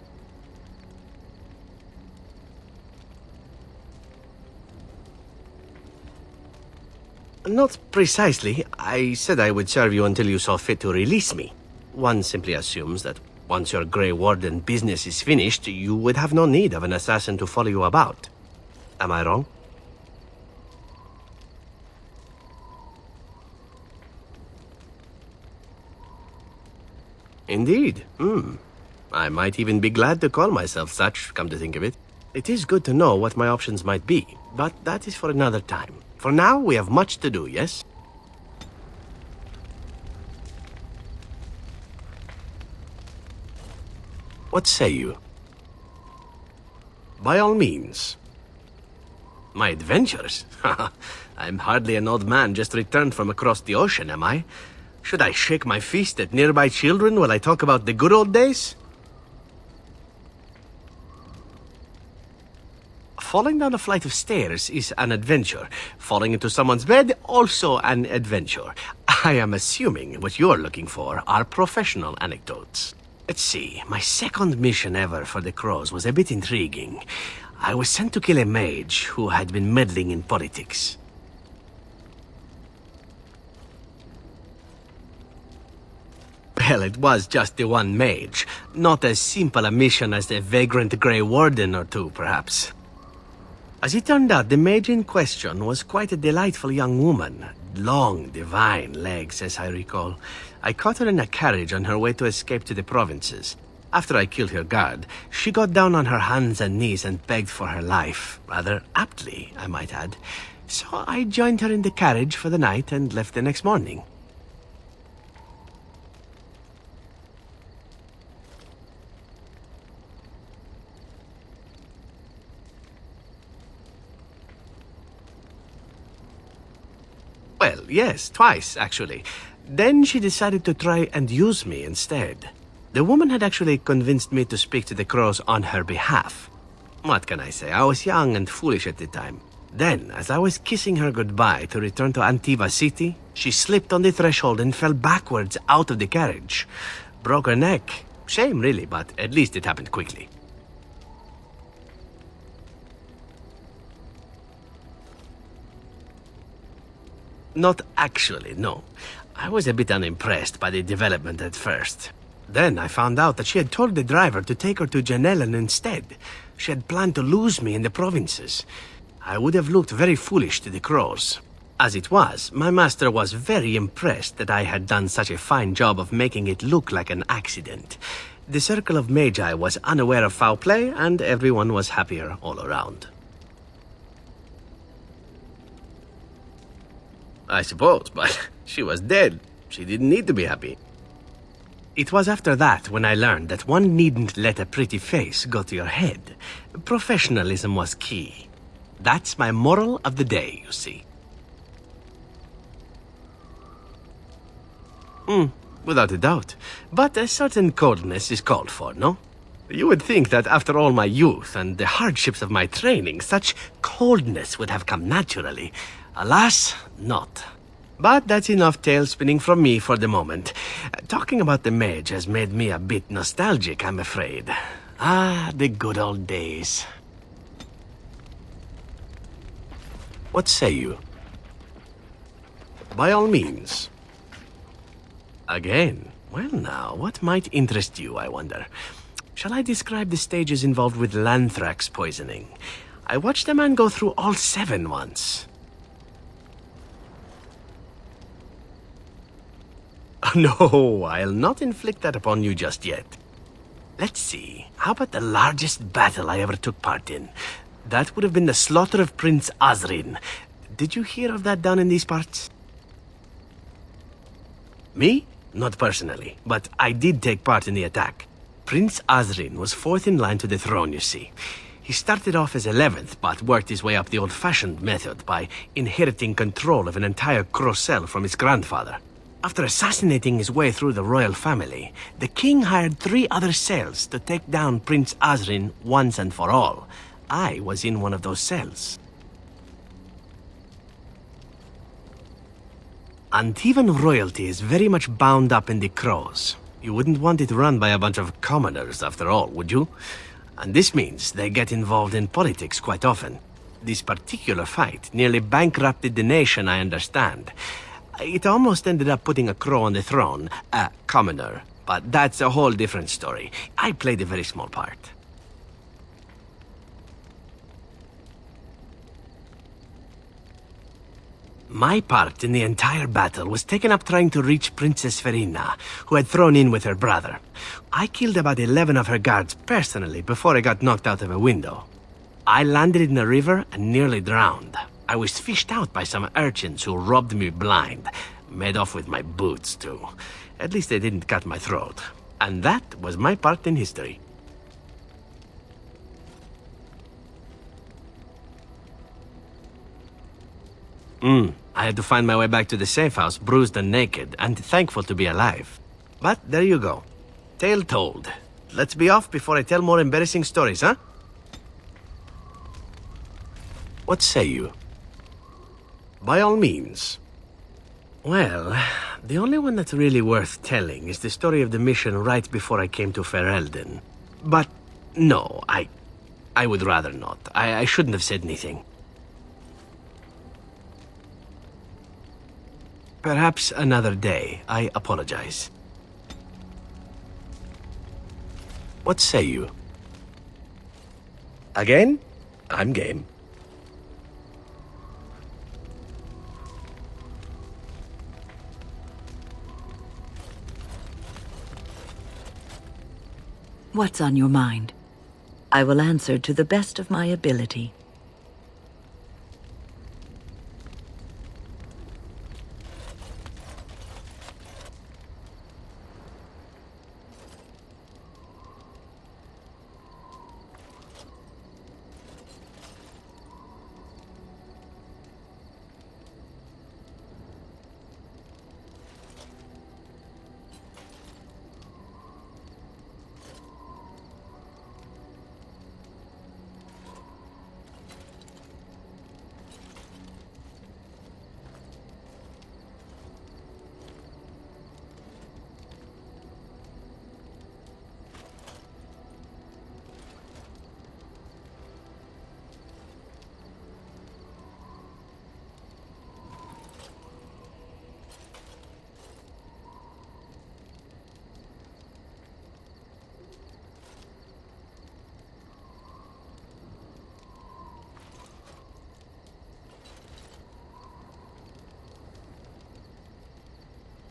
Not precisely. I said I would serve you until you saw fit to release me. One simply assumes that once your Grey Warden business is finished, you would have no need of an assassin to follow you about. Am I wrong? Indeed. I might even be glad to call myself such, come to think of it. It is good to know what my options might be, but that is for another time. For now, we have much to do, yes? What say you? By all means. My adventures? I'm hardly an old man just returned from across the ocean, am I? Should I shake my fist at nearby children while I talk about the good old days? Falling down a flight of stairs is an adventure. Falling into someone's bed, also an adventure. I am assuming what you're looking for are professional anecdotes. Let's see, my second mission ever for the Crows was a bit intriguing. I was sent to kill a mage who had been meddling in politics. Well, it was just the one mage. Not as simple a mission as the vagrant Grey Warden or two, perhaps. As it turned out, the mage in question was quite a delightful young woman. Long, divine legs, as I recall. I caught her in a carriage on her way to escape to the provinces. After I killed her guard, she got down on her hands and knees and begged for her life. Rather aptly, I might add. So I joined her in the carriage for the night and left the next morning. Well, yes, twice, actually. Then she decided to try and use me instead. The woman had actually convinced me to speak to the Crows on her behalf. What can I say? I was young and foolish at the time. Then, as I was kissing her goodbye to return to Antiva City, she slipped on the threshold and fell backwards out of the carriage. Broke her neck. Shame, really, but at least it happened quickly. Not actually, no. I was a bit unimpressed by the development at first. Then I found out that she had told the driver to take her to Janellen instead. She had planned to lose me in the provinces. I would have looked very foolish to the Crows. As it was, my master was very impressed that I had done such a fine job of making it look like an accident. The Circle of Magi was unaware of foul play, and everyone was happier all around. I suppose, but she was dead. She didn't need to be happy. It was after that when I learned that one needn't let a pretty face go to your head. Professionalism was key. That's my moral of the day, you see. Without a doubt. But a certain coldness is called for, no? You would think that after all my youth and the hardships of my training, such coldness would have come naturally. Alas, not. But that's enough tale spinning from me for the moment. Talking about the mage has made me a bit nostalgic, I'm afraid. Ah, the good old days. What say you? By all means. Again? Well now, what might interest you, I wonder? Shall I describe the stages involved with Lanthrax poisoning? I watched a man go through all 7 once. No, I'll not inflict that upon you just yet. Let's see, how about the largest battle I ever took part in? That would have been the slaughter of Prince Azrin. Did you hear of that down in these parts? Me? Not personally, but I did take part in the attack. Prince Azrin was 4th in line to the throne, you see. He started off as 11th, but worked his way up the old-fashioned method by inheriting control of an entire Crocel from his grandfather. After assassinating his way through the royal family, the king hired 3 other cells to take down Prince Azrin once and for all. I was in one of those cells. Antivan royalty is very much bound up in the Crows. You wouldn't want it run by a bunch of commoners, after all, would you? And this means they get involved in politics quite often. This particular fight nearly bankrupted the nation, I understand. It almost ended up putting a crow on the throne, a commoner. But that's a whole different story. I played a very small part. My part in the entire battle was taken up trying to reach Princess Verina, who had thrown in with her brother. I killed about 11 of her guards personally before I got knocked out of a window. I landed in the river and nearly drowned. I was fished out by some urchins who robbed me blind. Made off with my boots, too. At least they didn't cut my throat. And that was my part in history. I had to find my way back to the safe house, bruised and naked, and thankful to be alive. But there you go. Tale told. Let's be off before I tell more embarrassing stories, huh? What say you? By all means. Well, the only one that's really worth telling is the story of the mission right before I came to Ferelden. But no, I would rather not. I shouldn't have said anything. Perhaps another day. I apologize. What say you? Again? I'm game. What's on your mind? I will answer to the best of my ability.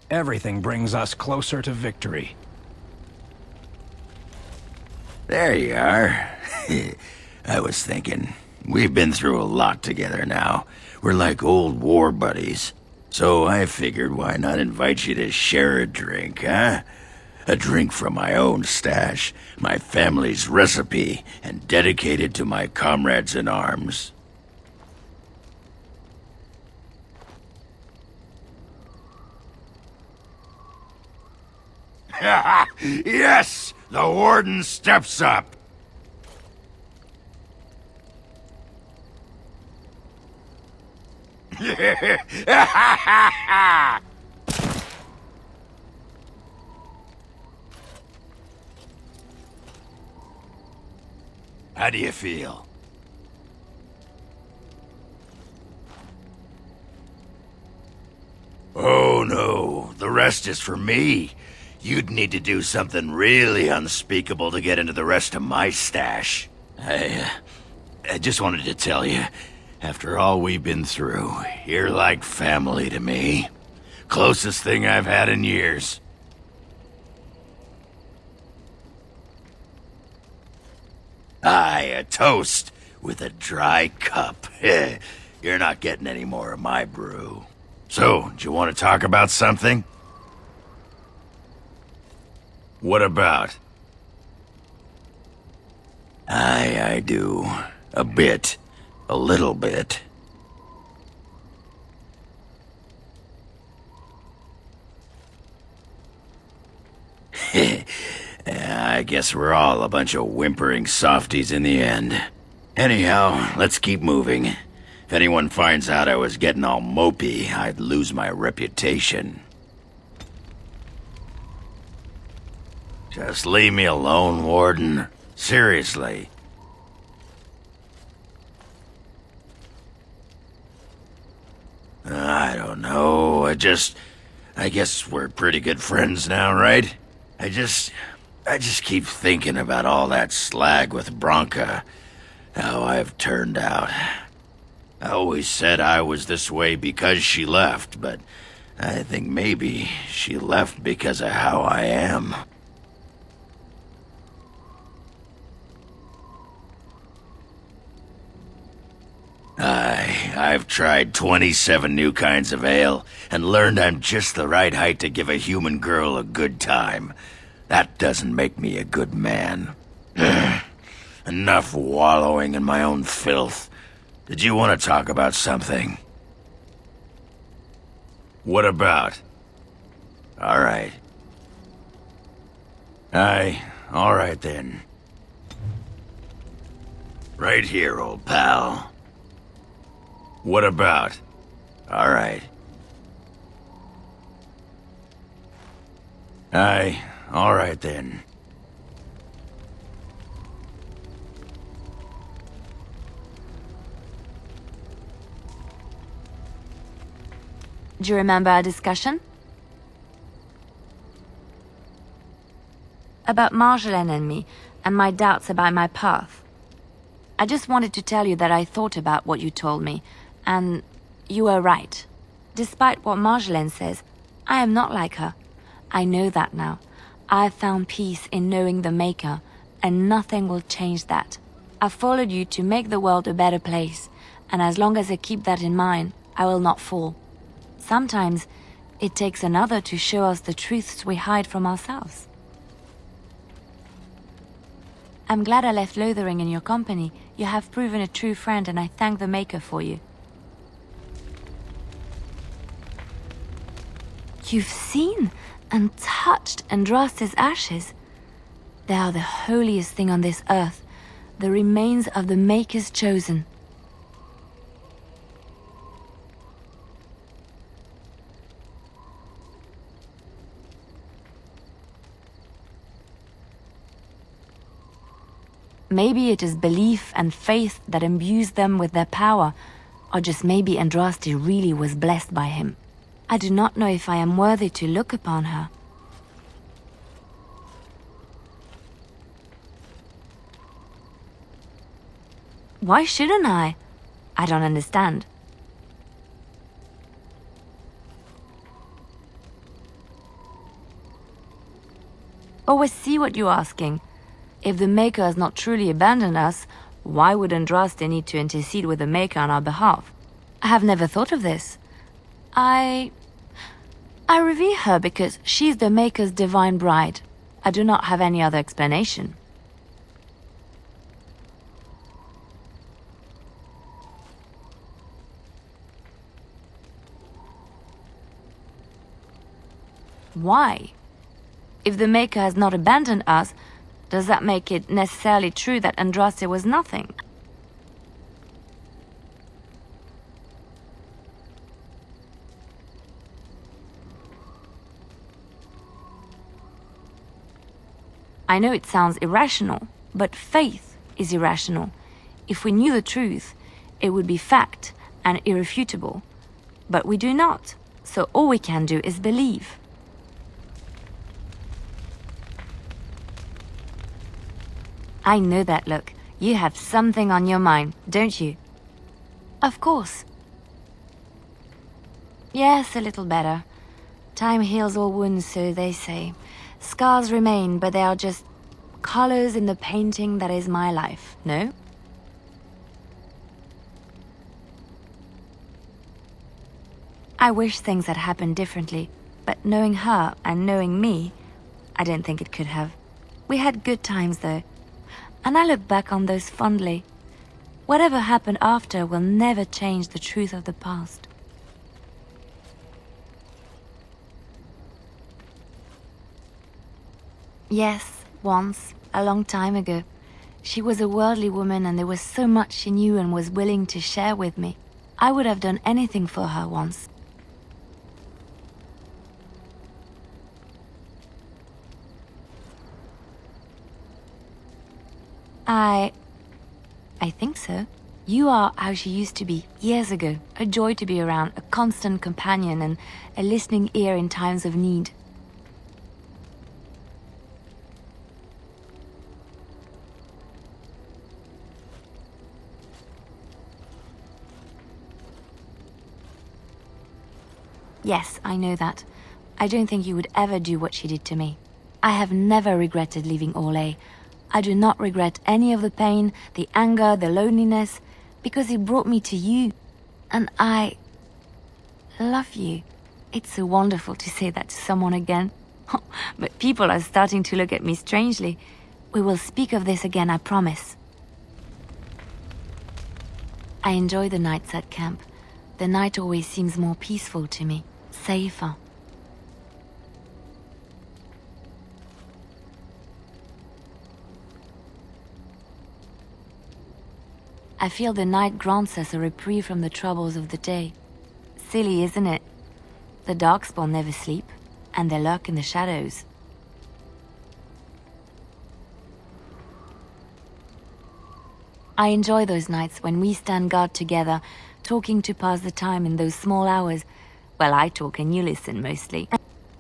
Everything brings us closer to victory. There you are. I was thinking, we've been through a lot together now. We're like old war buddies. So I figured why not invite you to share a drink, huh? A drink from my own stash, my family's recipe, and dedicated to my comrades in arms. Yes! The Warden steps up! How do you feel? Oh no, the rest is for me. You'd need to do something really unspeakable to get into the rest of my stash. I just wanted to tell you, after all we've been through, you're like family to me. Closest thing I've had in years. Aye, a toast with a dry cup. You're not getting any more of my brew. So, do you want to talk about something? What about? Aye, I do. A bit. A little bit. I guess we're all a bunch of whimpering softies in the end. Anyhow, let's keep moving. If anyone finds out I was getting all mopey, I'd lose my reputation. Just leave me alone, Warden. Seriously. I don't know. I guess we're pretty good friends now, right? I just keep thinking about all that slag with Bronca. How I've turned out. I always said I was this way because she left, but I think maybe she left because of how I am. I've tried 27 new kinds of ale, and learned I'm just the right height to give a human girl a good time. That doesn't make me a good man. Enough wallowing in my own filth. Did you want to talk about something? What about? Alright. Alright then. Right here, old pal. What about? Alright. Alright then. Do you remember our discussion? About Marjolaine and me, and my doubts about my path. I just wanted to tell you that I thought about what you told me, and you were right. Despite what Marjolaine says, I am not like her. I know that now. I've found peace in knowing the Maker, and nothing will change that. I followed you to make the world a better place, and as long as I keep that in mind, I will not fall. Sometimes, it takes another to show us the truths we hide from ourselves. I'm glad I left Lothering in your company. You have proven a true friend, and I thank the Maker for you. You've seen and touched Andraste's ashes. They are the holiest thing on this earth, the remains of the Maker's chosen. Maybe it is belief and faith that imbues them with their power, or just maybe Andraste really was blessed by him. I do not know if I am worthy to look upon her. Why shouldn't I? I don't understand. Always see what you're asking. If the Maker has not truly abandoned us, why would Andraste need to intercede with the Maker on our behalf? I have never thought of this. I revere her because she's the Maker's divine bride. I do not have any other explanation. Why? If the Maker has not abandoned us, does that make it necessarily true that Andraste was nothing? I know it sounds irrational, but faith is irrational. If we knew the truth, it would be fact and irrefutable. But we do not, so all we can do is believe. I know that look. You have something on your mind, don't you? Of course. Yes, a little better. Time heals all wounds, so they say. Scars remain, but they are just colors in the painting that is my life, no? I wish things had happened differently, but knowing her and knowing me, I don't think it could have. We had good times, though. And I look back on those fondly. Whatever happened after will never change the truth of the past. Yes, once, a long time ago. She was a worldly woman and there was so much she knew and was willing to share with me. I would have done anything for her once. I think so. You are how she used to be, years ago. A joy to be around, a constant companion and a listening ear in times of need. Yes, I know that. I don't think you would ever do what she did to me. I have never regretted leaving Orlais. I do not regret any of the pain, the anger, the loneliness, because it brought me to you. And I love you. It's so wonderful to say that to someone again. But people are starting to look at me strangely. We will speak of this again, I promise. I enjoy the nights at camp. The night always seems more peaceful to me, safer. I feel the night grants us a reprieve from the troubles of the day. Silly, isn't it? The Darkspawn never sleep, and they lurk in the shadows. I enjoy those nights when we stand guard together, talking to pass the time in those small hours. Well, I talk and you listen mostly.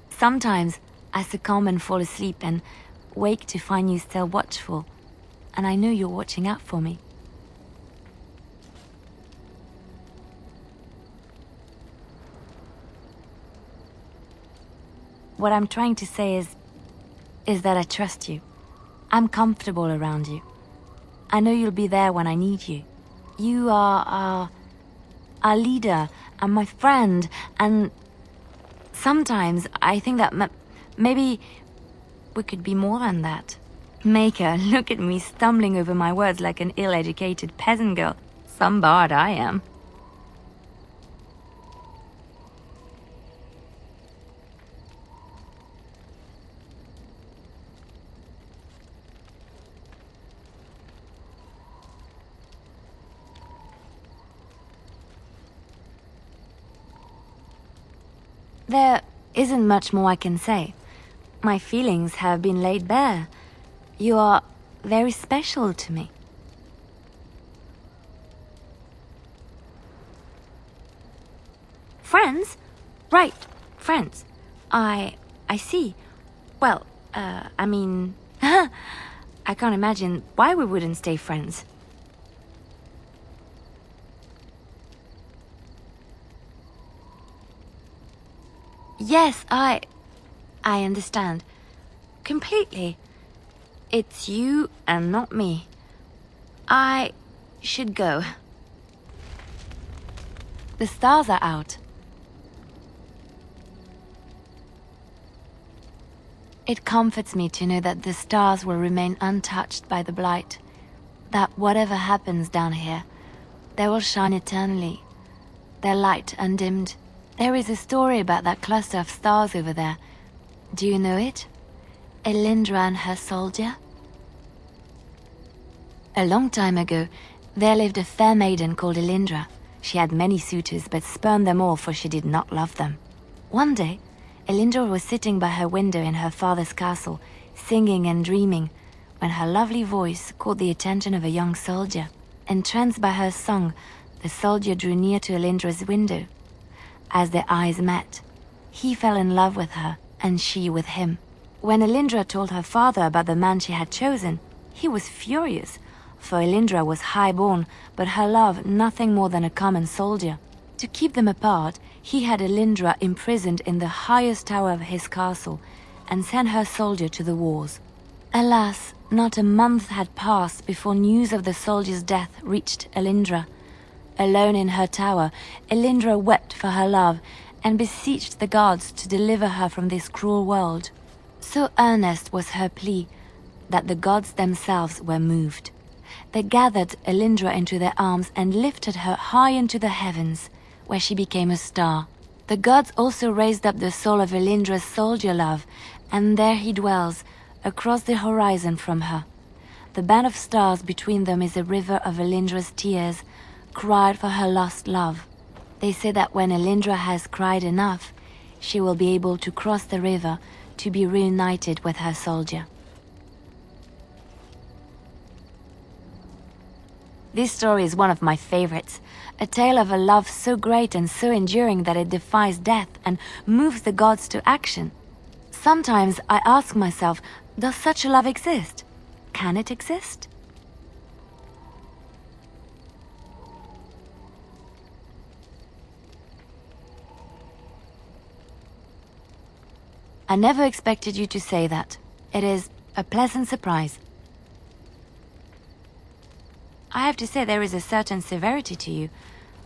Sometimes I succumb and fall asleep and wake to find you still watchful, and I know you're watching out for me. What I'm trying to say is that I trust you. I'm comfortable around you. I know you'll be there when I need you. You are our leader and my friend, and sometimes I think that maybe we could be more than that. Maker, look at me stumbling over my words like an ill-educated peasant girl. Some bard I am. There isn't much more I can say. My feelings have been laid bare. You are very special to me. Friends? Right, friends. I see. Well, I mean... I can't imagine why we wouldn't stay friends. Yes, I understand. Completely. It's you and not me. I should go. The stars are out. It comforts me to know that the stars will remain untouched by the blight. That whatever happens down here, they will shine eternally. Their light undimmed. There is a story about that cluster of stars over there. Do you know it? Elindra and her soldier? A long time ago, there lived a fair maiden called Elindra. She had many suitors, but spurned them all, for she did not love them. One day, Elindra was sitting by her window in her father's castle, singing and dreaming, when her lovely voice caught the attention of a young soldier. Entranced by her song, the soldier drew near to Elindra's window. As their eyes met, he fell in love with her, and she with him. When Elindra told her father about the man she had chosen, he was furious, for Elindra was high-born, but her love nothing more than a common soldier. To keep them apart, he had Elindra imprisoned in the highest tower of his castle, and sent her soldier to the wars. Alas, not a month had passed before news of the soldier's death reached Elindra. Alone in her tower, Elindra wept for her love and beseeched the gods to deliver her from this cruel world. So earnest was her plea that the gods themselves were moved. They gathered Elindra into their arms and lifted her high into the heavens, where she became a star. The gods also raised up the soul of Elindra's soldier love, and there he dwells, across the horizon from her. The band of stars between them is a river of Elindra's tears, cried for her lost love. They say that when Elindra has cried enough, she will be able to cross the river to be reunited with her soldier. This story is one of my favorites, a tale of a love so great and so enduring that it defies death and moves the gods to action. Sometimes I ask myself, does such a love exist? Can it exist? I never expected you to say that. It is a pleasant surprise. I have to say there is a certain severity to you.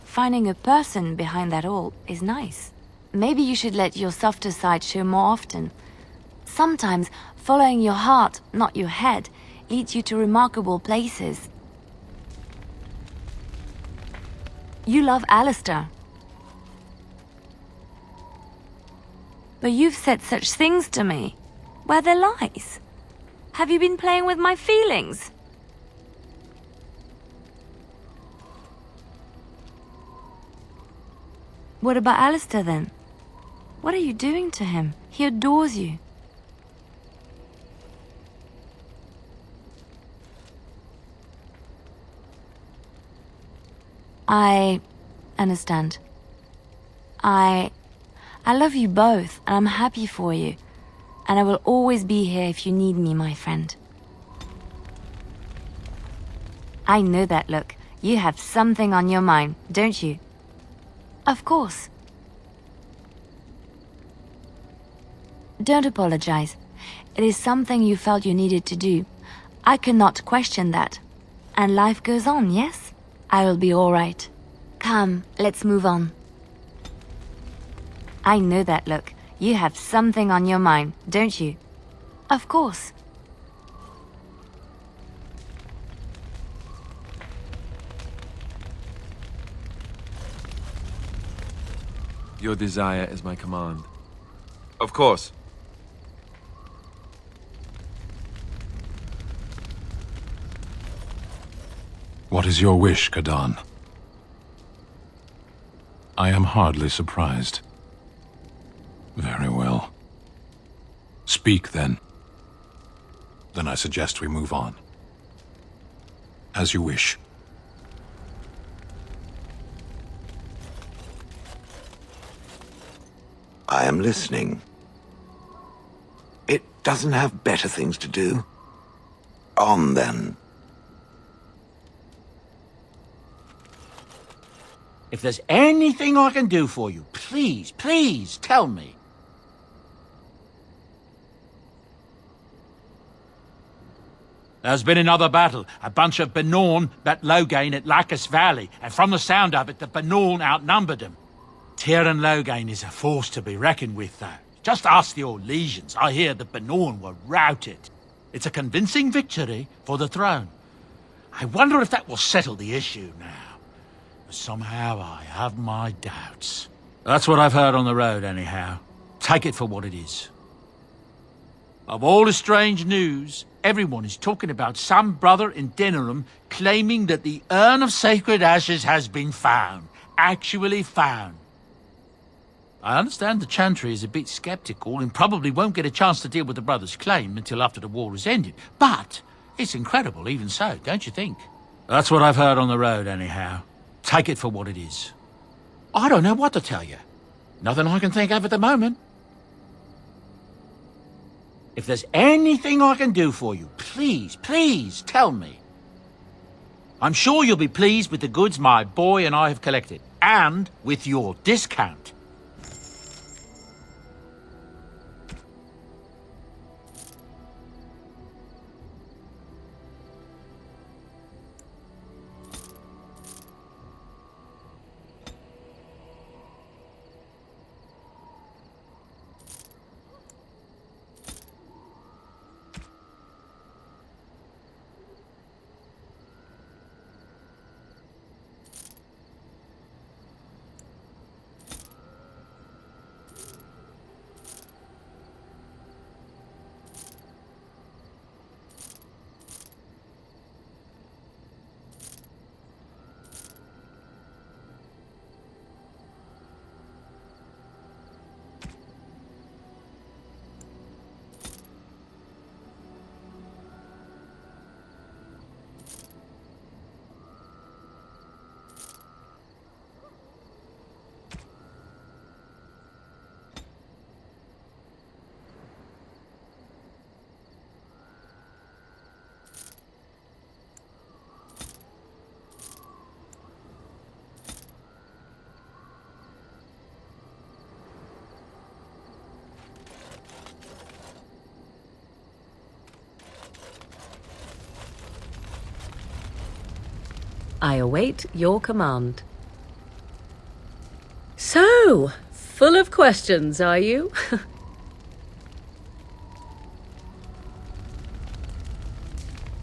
Finding a person behind that all is nice. Maybe you should let your softer side show more often. Sometimes following your heart, not your head, leads you to remarkable places. You love Alistair. But you've said such things to me. Were they lies? Have you been playing with my feelings? What about Alistair then? What are you doing to him? He adores you. I understand. I love you both, and I'm happy for you. And I will always be here if you need me, my friend. I know that look. You have something on your mind, don't you? Of course. Don't apologize. It is something you felt you needed to do. I cannot question that. And life goes on, yes? I will be all right. Come, let's move on. I know that look. You have something on your mind, don't you? Of course. Your desire is my command. Of course. What is your wish, Kadan? I am hardly surprised. Very well. Speak, then. Then I suggest we move on. As you wish. I am listening. It doesn't have better things to do. On, then. If there's anything I can do for you, please tell me. There's been another battle. A bunch of Benorn met Loghain at Lacus Valley, and from the sound of it, the Benorn outnumbered them. Tyrone Loghain is a force to be reckoned with, though. Just ask the old legions. I hear the Benorn were routed. It's a convincing victory for the throne. I wonder if that will settle the issue now. But somehow I have my doubts. That's what I've heard on the road, anyhow. Take it for what it is. Of all the strange news, everyone is talking about some brother in Denerim claiming that the urn of sacred ashes has been found. Actually found. I understand the Chantry is a bit skeptical and probably won't get a chance to deal with the brother's claim until after the war has ended. But it's incredible even so, don't you think? That's what I've heard on the road, anyhow. Take it for what it is. I don't know what to tell you. Nothing I can think of at the moment. If there's anything I can do for you, please tell me. I'm sure you'll be pleased with the goods my boy and I have collected, and with your discount. I await your command. So, full of questions, are you?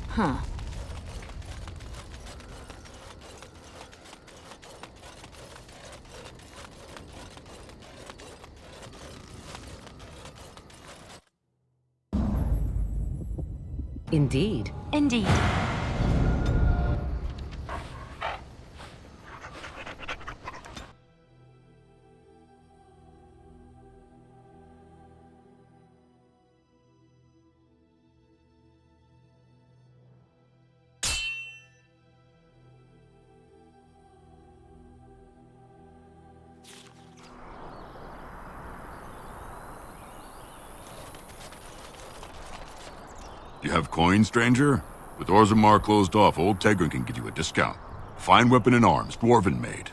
Huh. Indeed. Indeed. You have coin, stranger? With Orzammar closed off, old Tegrin can give you a discount. Fine weapon and arms, dwarven made.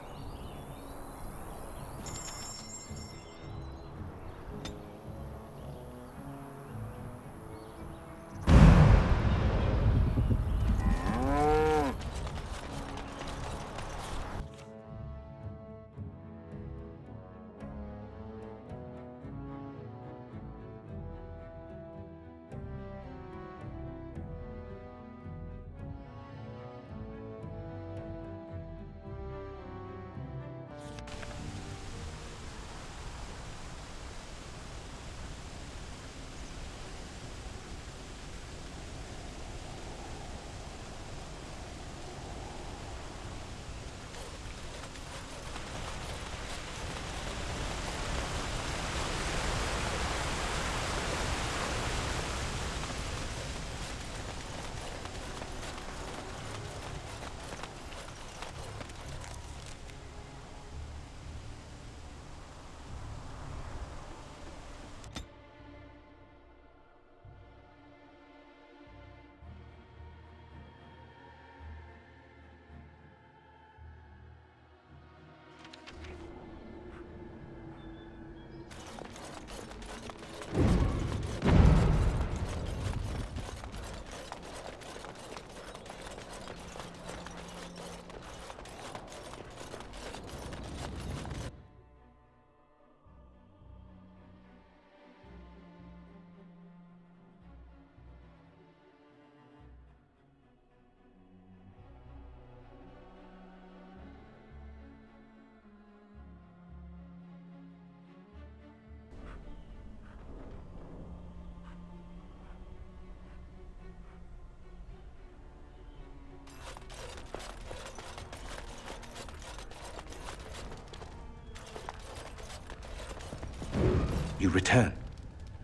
You return.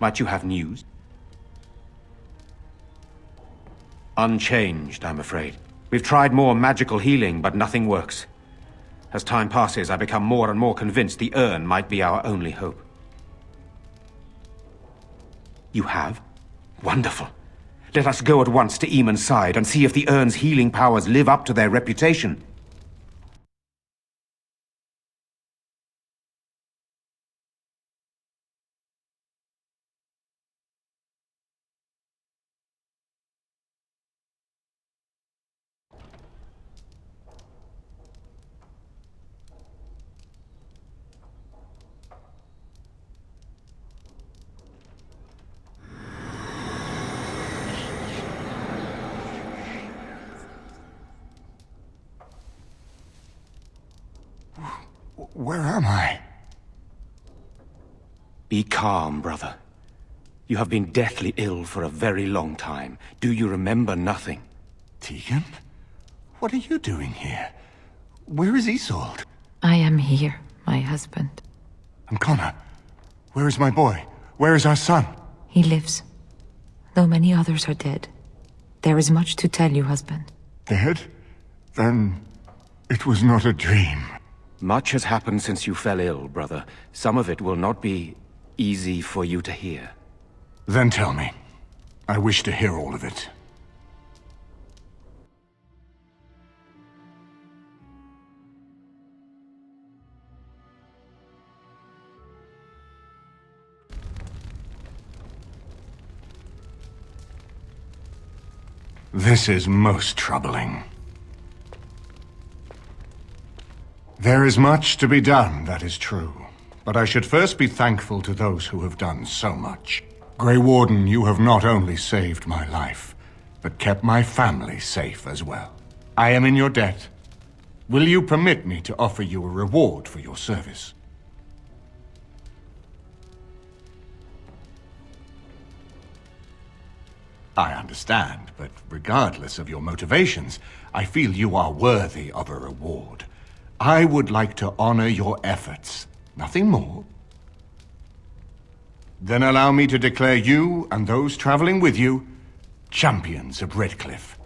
Might you have news? Unchanged, I'm afraid. We've tried more magical healing, but nothing works. As time passes, I become more and more convinced the urn might be our only hope. You have? Wonderful. Let us go at once to Eamon's side and see if the urn's healing powers live up to their reputation. Where am I? Be calm, brother. You have been deathly ill for a very long time. Do you remember nothing? Tegan? What are you doing here? Where is Isolde? I am here, my husband. And Connor? Where is my boy? Where is our son? He lives, though many others are dead. There is much to tell you, husband. Dead? Then it was not a dream. Much has happened since you fell ill, brother. Some of it will not be easy for you to hear. Then tell me. I wish to hear all of it. This is most troubling. There is much to be done, that is true. But I should first be thankful to those who have done so much. Grey Warden, you have not only saved my life, but kept my family safe as well. I am in your debt. Will you permit me to offer you a reward for your service? I understand, but regardless of your motivations, I feel you are worthy of a reward. I would like to honor your efforts, nothing more. Then allow me to declare you and those traveling with you champions of Redcliffe.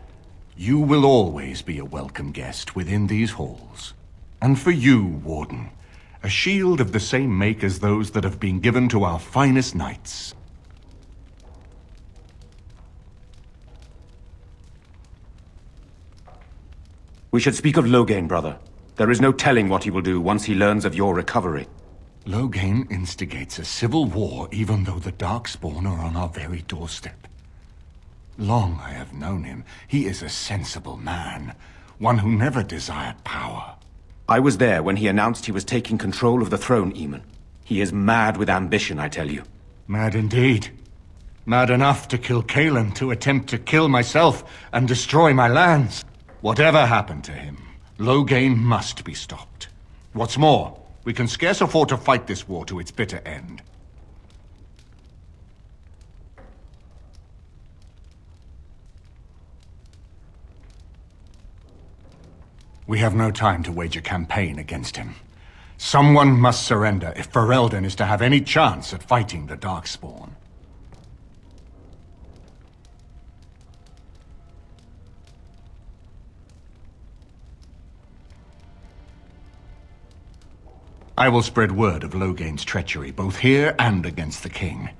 You will always be a welcome guest within these halls. And for you, Warden, a shield of the same make as those that have been given to our finest knights. We should speak of Loghain, brother. There is no telling what he will do once he learns of your recovery. Loghain instigates a civil war even though the Darkspawn are on our very doorstep. Long I have known him. He is a sensible man, one who never desired power. I was there when he announced he was taking control of the throne, Eamon. He is mad with ambition, I tell you. Mad indeed. Mad enough to kill Kaelan, to attempt to kill myself and destroy my lands. Whatever happened to him, Loghain must be stopped. What's more, we can scarce afford to fight this war to its bitter end. We have no time to wage a campaign against him. Someone must surrender if Ferelden is to have any chance at fighting the Darkspawn. I will spread word of Loghain's treachery, both here and against the king.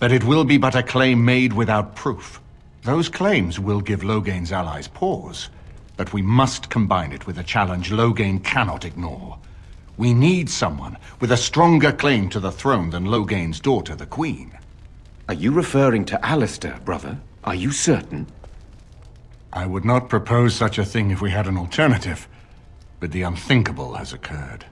But it will be but a claim made without proof. Those claims will give Loghain's allies pause, but we must combine it with a challenge Loghain cannot ignore. We need someone with a stronger claim to the throne than Loghain's daughter, the Queen. Are you referring to Alistair, brother? Are you certain? I would not propose such a thing if we had an alternative, but the unthinkable has occurred.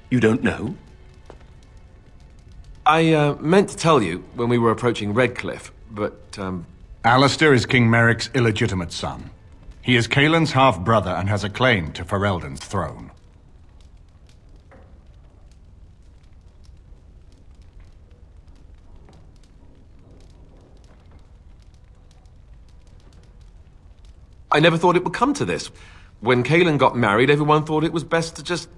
You don't know? I meant to tell you when we were approaching Redcliffe, but, Alistair is King Merrick's illegitimate son. He is Kaelan's half-brother and has a claim to Ferelden's throne. I never thought it would come to this. When Kaelan got married, everyone thought it was best to just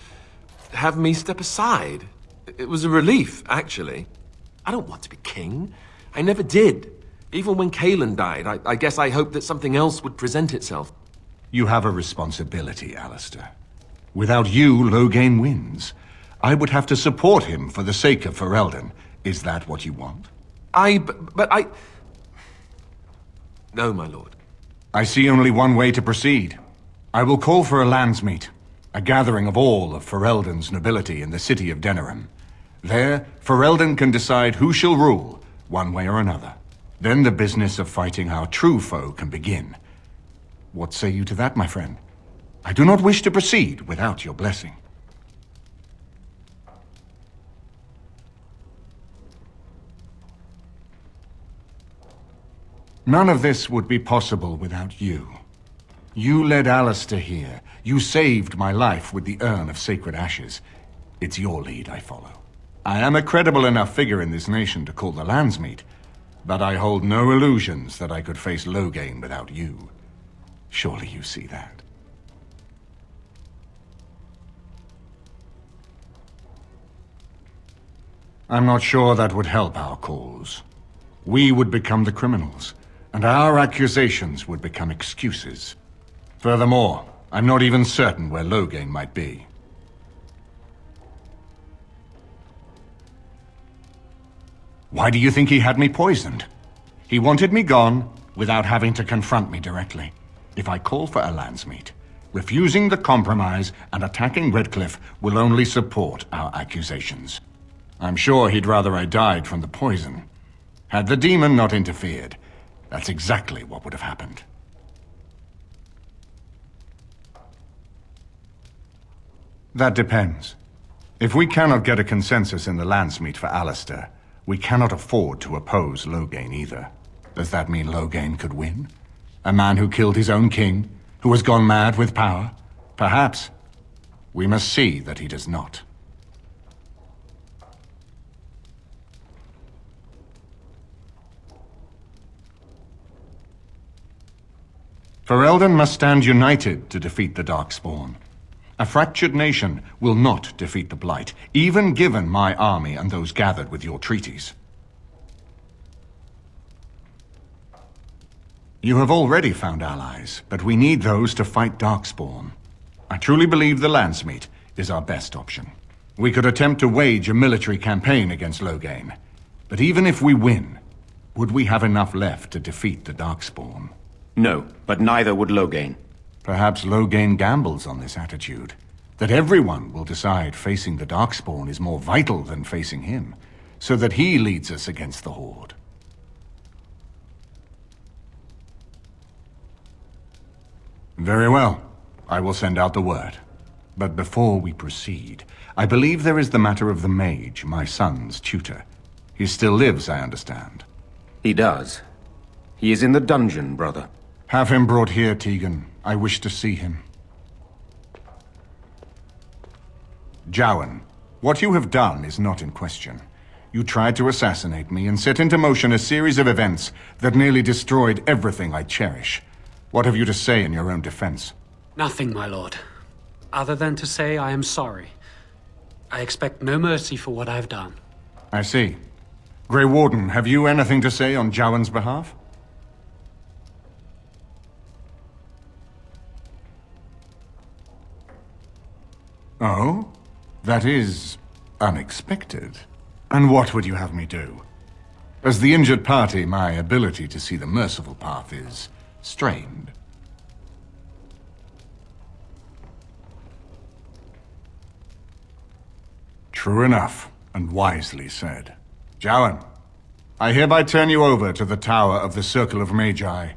have me step aside. It was a relief, actually. I don't want to be king. I never did. Even when Kaelan died, I guess I hoped that something else would present itself. You have a responsibility, Alistair. Without you, Loghain wins. I would have to support him for the sake of Ferelden. Is that what you want? But I... No, my lord. I see only one way to proceed. I will call for a landsmeet. A gathering of all of Ferelden's nobility in the city of Denerim. There, Ferelden can decide who shall rule, one way or another. Then the business of fighting our true foe can begin. What say you to that, my friend? I do not wish to proceed without your blessing. None of this would be possible without you. You led Alistair here. You saved my life with the urn of sacred ashes. It's your lead I follow. I am a credible enough figure in this nation to call the landsmeet, but I hold no illusions that I could face Loghain without you. Surely you see that. I'm not sure that would help our cause. We would become the criminals, and our accusations would become excuses. Furthermore, I'm not even certain where Loghain might be. Why do you think he had me poisoned? He wanted me gone without having to confront me directly. If I call for a landsmeet, refusing the compromise and attacking Redcliffe will only support our accusations. I'm sure he'd rather I died from the poison. Had the demon not interfered, that's exactly what would have happened. That depends. If we cannot get a consensus in the Landsmeet for Alistair, we cannot afford to oppose Loghain either. Does that mean Loghain could win? A man who killed his own king, who has gone mad with power? Perhaps. We must see that he does not. Ferelden must stand united to defeat the Darkspawn. A fractured nation will not defeat the Blight, even given my army and those gathered with your treaties. You have already found allies, but we need those to fight Darkspawn. I truly believe the Landsmeet is our best option. We could attempt to wage a military campaign against Loghain, but even if we win, would we have enough left to defeat the Darkspawn? No, but neither would Loghain. Perhaps Loghain gambles on this attitude, that everyone will decide facing the Darkspawn is more vital than facing him, so that he leads us against the Horde. Very well. I will send out the word. But before we proceed, I believe there is the matter of the mage, my son's tutor. He still lives, I understand. He does. He is in the dungeon, brother. Have him brought here, Tegan. I wish to see him. Jowan, what you have done is not in question. You tried to assassinate me and set into motion a series of events that nearly destroyed everything I cherish. What have you to say in your own defense? Nothing, my lord. Other than to say I am sorry. I expect no mercy for what I've done. I see. Grey Warden, have you anything to say on Jowan's behalf? Oh? That is unexpected. And what would you have me do? As the injured party, my ability to see the merciful path is strained. True enough, and wisely said. Jowan, I hereby turn you over to the Tower of the Circle of Magi.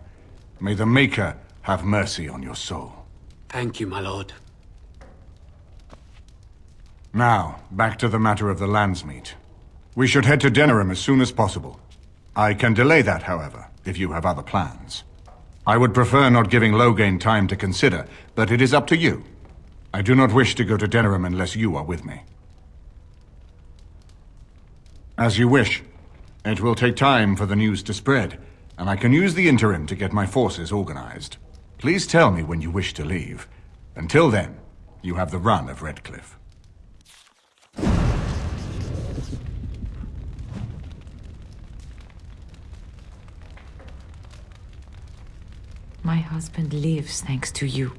May the Maker have mercy on your soul. Thank you, my lord. Now, back to the matter of the Landsmeet. We should head to Denerim as soon as possible. I can delay that, however, if you have other plans. I would prefer not giving Loghain time to consider, but it is up to you. I do not wish to go to Denerim unless you are with me. As you wish. It will take time for the news to spread, and I can use the interim to get my forces organized. Please tell me when you wish to leave. Until then, you have the run of Redcliffe. My husband lives thanks to you.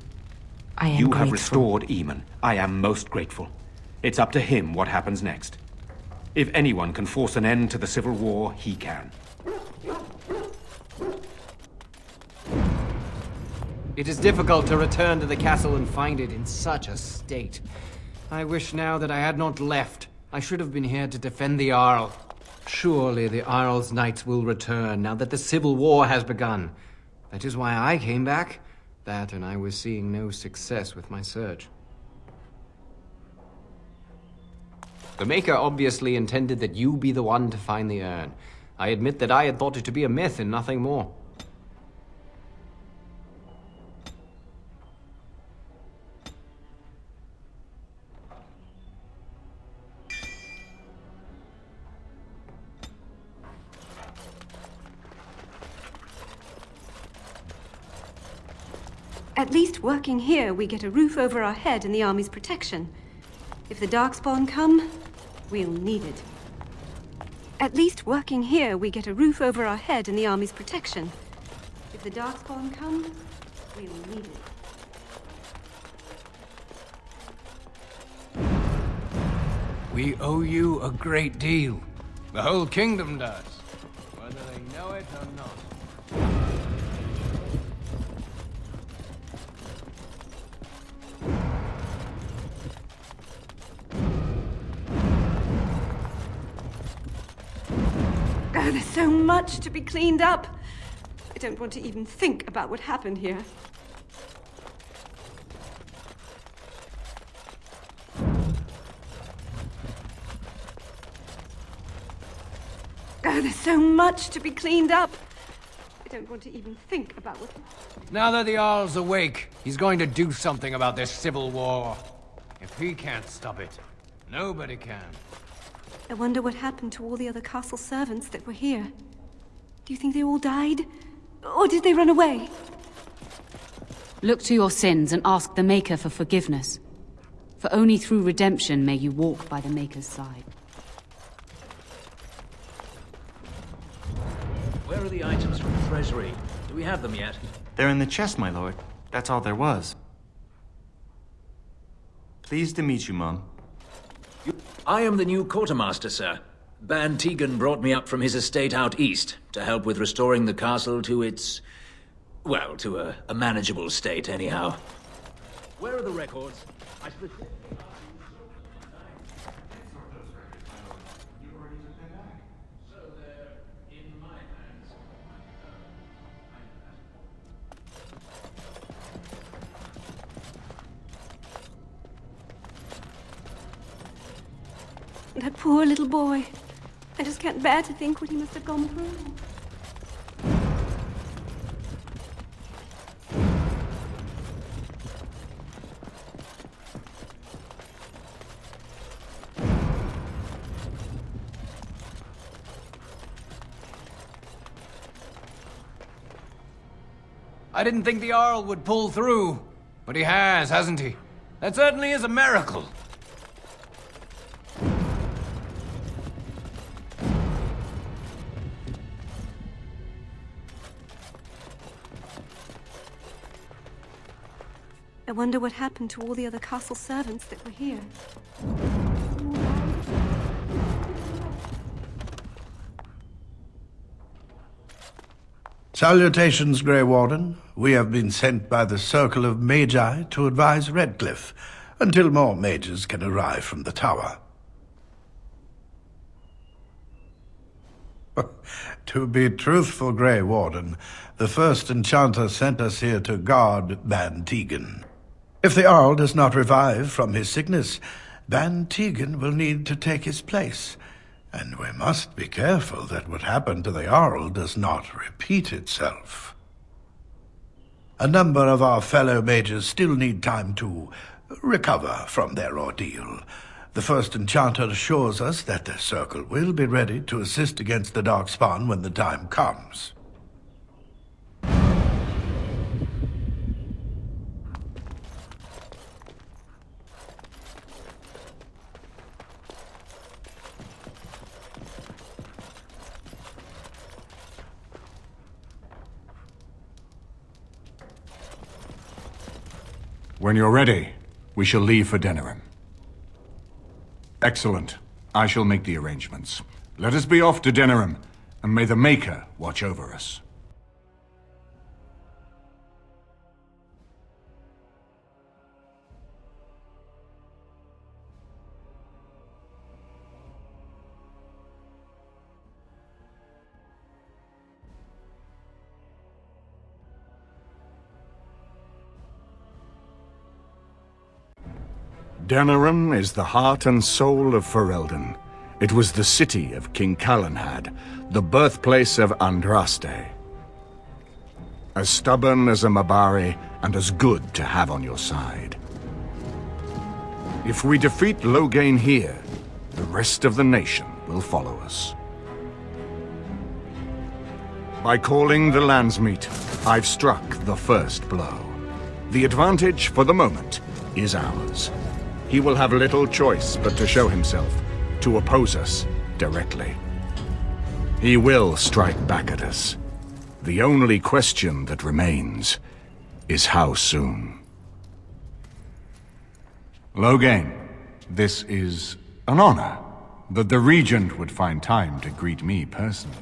I am You grateful. have restored Eamon. I am most grateful. It's up to him what happens next. If anyone can force an end to the civil war, he can. It is difficult to return to the castle and find it in such a state. I wish now that I had not left. I should have been here to defend the Arl. Surely the Arl's knights will return now that the civil war has begun. That is why I came back. That and I was seeing no success with my search. The Maker obviously intended that you be the one to find the urn. I admit that I had thought it to be a myth and nothing more. At least working here, we get a roof over our head and the army's protection. If the Darkspawn come, we'll need it. At least working here, we get a roof over our head and the army's protection. If the Darkspawn come, we'll need it. We owe you a great deal. The whole kingdom does, whether they know it or not. Oh, there's so much to be cleaned up. I don't want to even think about what happened here. Oh, there's so much to be cleaned up. I don't want to even think about what... Now that the Jarl's awake, he's going to do something about this civil war. If he can't stop it, nobody can. I wonder what happened to all the other castle servants that were here. Do you think they all died? Or did they run away? Look to your sins and ask the Maker for forgiveness. For only through redemption may you walk by the Maker's side. Where are the items from the treasury? Do we have them yet? They're in the chest, my lord. That's all there was. Pleased to meet you, Mum. I am the new quartermaster, sir. Ban Tegan brought me up from his estate out east to help with restoring the castle to its... well, to a manageable state, anyhow. Where are the records? That poor little boy. I just can't bear to think what he must have gone through. I didn't think the Jarl would pull through, but he has, hasn't he? That certainly is a miracle. I wonder what happened to all the other castle servants that were here. Salutations, Grey Warden. We have been sent by the Circle of Magi to advise Redcliffe until more mages can arrive from the tower. To be truthful, Grey Warden, the first enchanter sent us here to guard Ban Tegan. If the Jarl does not revive from his sickness, Ban Tegan will need to take his place. And we must be careful that what happened to the Jarl does not repeat itself. A number of our fellow mages still need time to recover from their ordeal. The first enchanter assures us that the Circle will be ready to assist against the Darkspawn when the time comes. When you're ready, we shall leave for Denerim. Excellent. I shall make the arrangements. Let us be off to Denerim, and may the Maker watch over us. Denerim is the heart and soul of Ferelden. It was the city of King Calenhad, the birthplace of Andraste. As stubborn as a Mabari, and as good to have on your side. If we defeat Loghain here, the rest of the nation will follow us. By calling the Landsmeet, I've struck the first blow. The advantage, for the moment, is ours. He will have little choice but to show himself, to oppose us directly. He will strike back at us. The only question that remains is how soon. Loghain, this is an honor that the Regent would find time to greet me personally.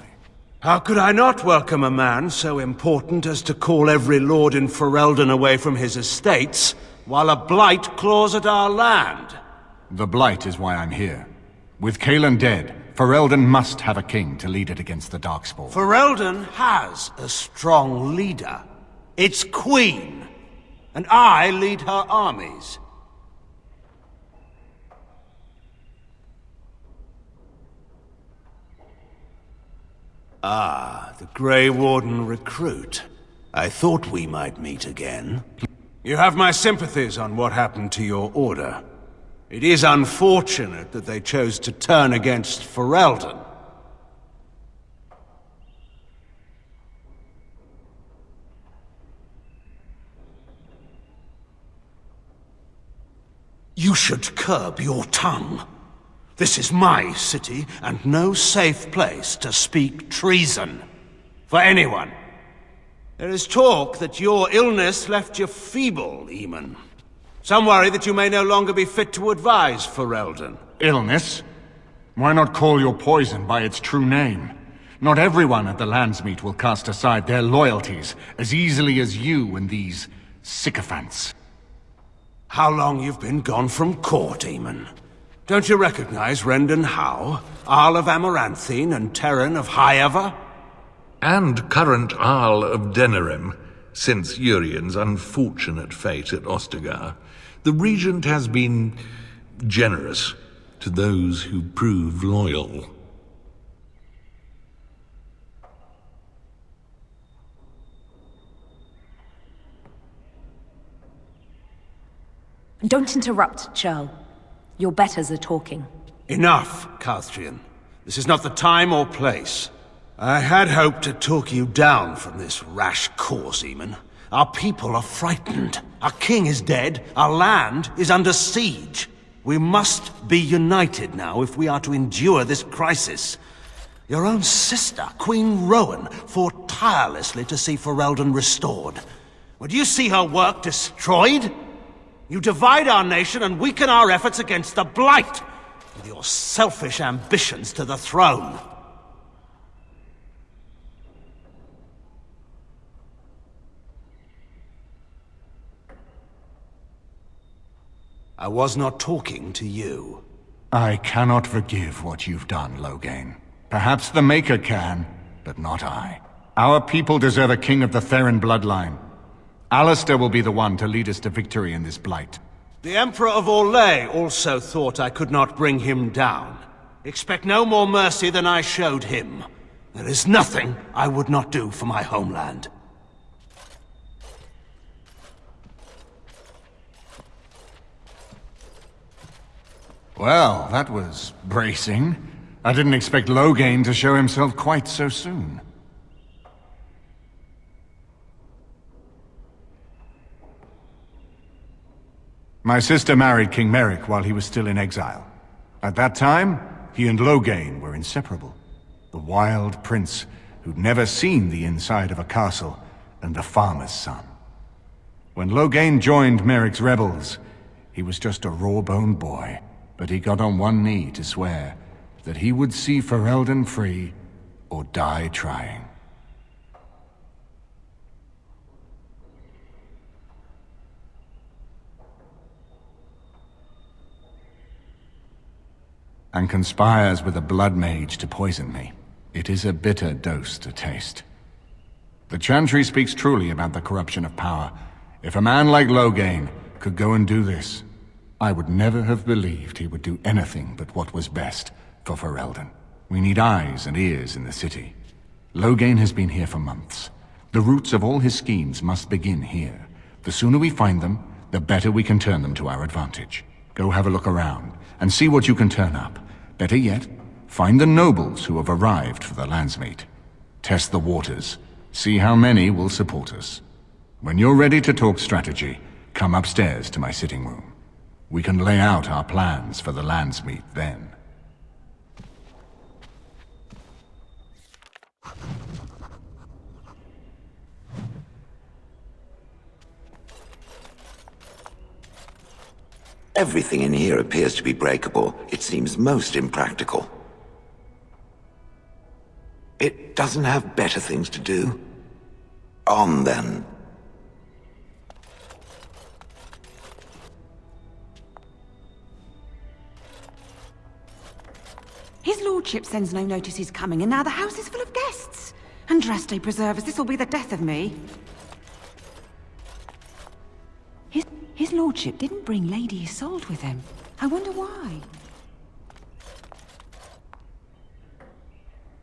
How could I not welcome a man so important as to call every lord in Ferelden away from his estates, while a blight claws at our land? The blight is why I'm here. With Cailan dead, Ferelden must have a king to lead it against the Darkspawn. Ferelden has a strong leader. It's Queen. And I lead her armies. Ah, the Grey Warden recruit. I thought we might meet again. You have my sympathies on what happened to your order. It is unfortunate that they chose to turn against Ferelden. You should curb your tongue. This is my city, and no safe place to speak treason. For anyone. There is talk that your illness left you feeble, Eamon. Some worry that you may no longer be fit to advise Ferelden. Illness? Why not call your poison by its true name? Not everyone at the Landsmeet will cast aside their loyalties as easily as you and these sycophants. How long you've been gone from court, Eamon? Don't you recognize Rendon Howe, Arl of Amaranthine, and Terran of Highever? And current Arl of Denerim, since Urien's unfortunate fate at Ostagar. The Regent has been generous to those who prove loyal. Don't interrupt, Churl. Your betters are talking. Enough, Carthrian. This is not the time or place. I had hoped to talk you down from this rash course, Eamon. Our people are frightened. Our king is dead. Our land is under siege. We must be united now if we are to endure this crisis. Your own sister, Queen Rowan, fought tirelessly to see Ferelden restored. Would you see her work destroyed? You divide our nation and weaken our efforts against the Blight, with your selfish ambitions to the throne. I was not talking to you. I cannot forgive what you've done, Loghain. Perhaps the Maker can, but not I. Our people deserve a king of the Theron bloodline. Alistair will be the one to lead us to victory in this blight. The Emperor of Orlais also thought I could not bring him down. Expect no more mercy than I showed him. There is nothing I would not do for my homeland. Well, that was bracing. I didn't expect Loghain to show himself quite so soon. My sister married King Merrick while he was still in exile. At that time, he and Loghain were inseparable. The wild prince who'd never seen the inside of a castle, and the farmer's son. When Loghain joined Merrick's rebels, he was just a raw-boned boy, but he got on one knee to swear that he would see Ferelden free or die trying. And conspires with a blood mage to poison me. It is a bitter dose to taste. The Chantry speaks truly about the corruption of power. If a man like Loghain could go and do this, I would never have believed he would do anything but what was best for Ferelden. We need eyes and ears in the city. Loghain has been here for months. The roots of all his schemes must begin here. The sooner we find them, the better we can turn them to our advantage. Go have a look around, and see what you can turn up. Better yet, find the nobles who have arrived for the Landsmeet. Test the waters. See how many will support us. When you're ready to talk strategy, come upstairs to my sitting room. We can lay out our plans for the Landsmeet then. Everything in here appears to be breakable. It seems most impractical. It doesn't have better things to do. On then. He's His lordship sends no notice he's coming, and now the house is full of guests. Andraste preserve us, this will be the death of me. His lordship didn't bring Lady Isolde with him. I wonder why.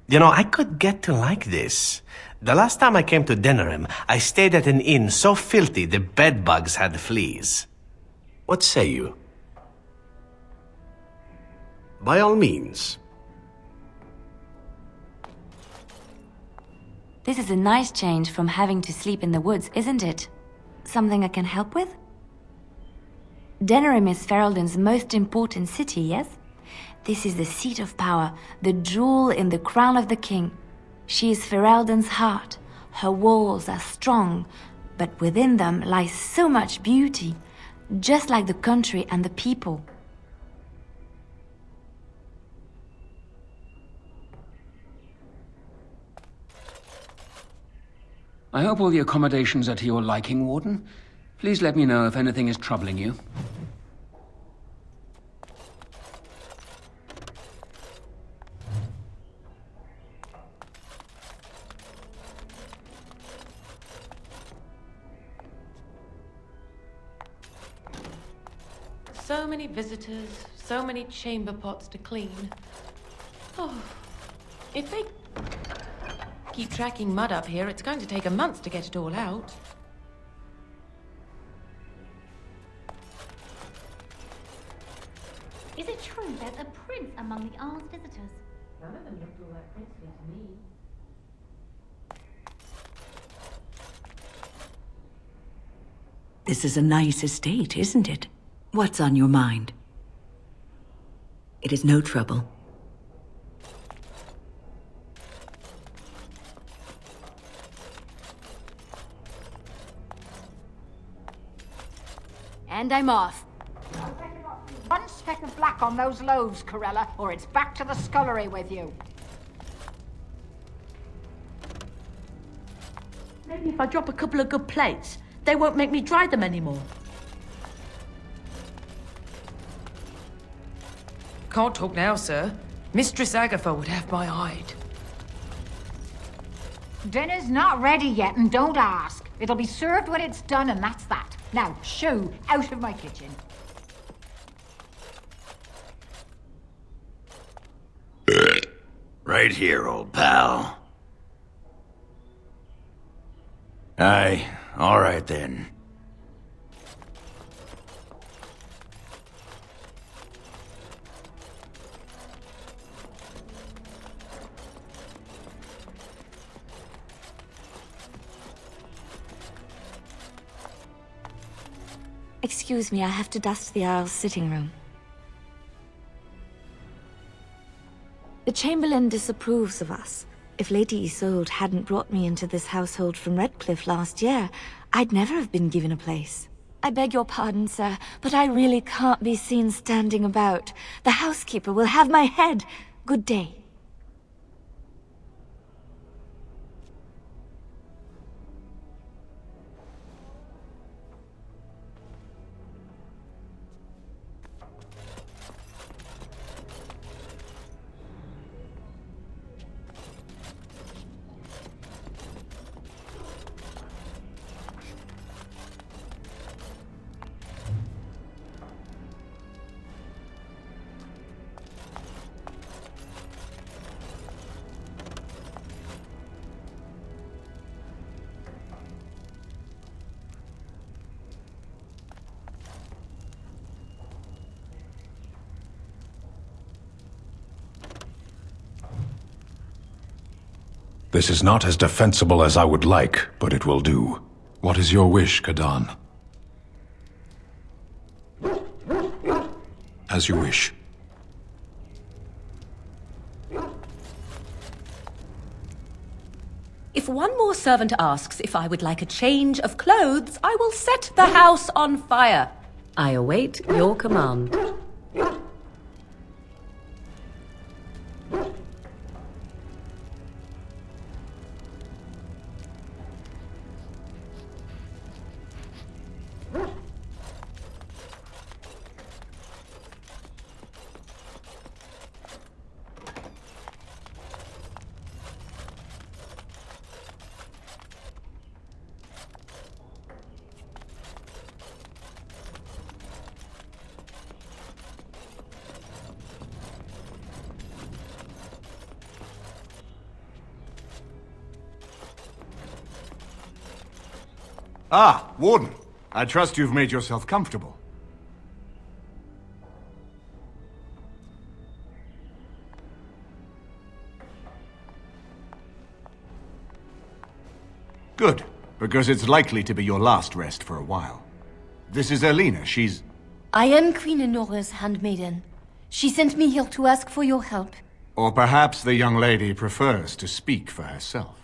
You know, I could get to like this. The last time I came to Denerim, I stayed at an inn so filthy the bedbugs had fleas. What say you? By all means. This is a nice change from having to sleep in the woods, isn't it? Something I can help with? Denerim is Ferelden's most important city, yes? This is the seat of power, the jewel in the crown of the king. She is Ferelden's heart. Her walls are strong, but within them lies so much beauty, just like the country and the people. I hope all the accommodations are to your liking, Warden. Please let me know if anything is troubling you. So many visitors, so many chamber pots to clean. Oh, if they keep tracking mud up here, it's going to take a month to get it all out. Is it true there's a prince among the Arl's visitors? None of them looked all that princely to me. This is a nice estate, isn't it? What's on your mind? It is no trouble. And I'm off. One speck of black on those loaves, Corella, or it's back to the scullery with you. Maybe if I drop a couple of good plates, they won't make me dry them anymore. Can't talk now, sir. Mistress Agatha would have my hide. Dinner's not ready yet, and don't ask. It'll be served when it's done, and that's that. Now, shoo, out of my kitchen. Right here, old pal. Aye, all right then. Excuse me, I have to dust the Earl's sitting room. The Chamberlain disapproves of us. If Lady Isolde hadn't brought me into this household from Redcliffe last year, I'd never have been given a place. I beg your pardon, sir, but I really can't be seen standing about. The housekeeper will have my head. Good day. This is not as defensible as I would like, but it will do. What is your wish, Kadan? As you wish. If one more servant asks if I would like a change of clothes, I will set the house on fire. I await your command. Ah, Warden. I trust you've made yourself comfortable. Good, because it's likely to be your last rest for a while. This is Elena. She's... I am Queen Enora's handmaiden. She sent me here to ask for your help. Or perhaps the young lady prefers to speak for herself.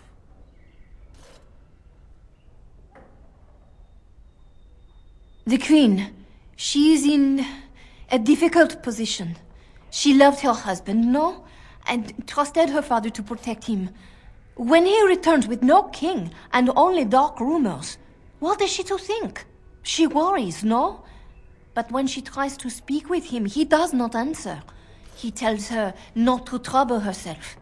The Queen, she is in a difficult position. She loved her husband, no? And trusted her father to protect him. When he returns with no king and only dark rumors, what is she to think? She worries, no? But when she tries to speak with him, he does not answer. He tells her not to trouble herself.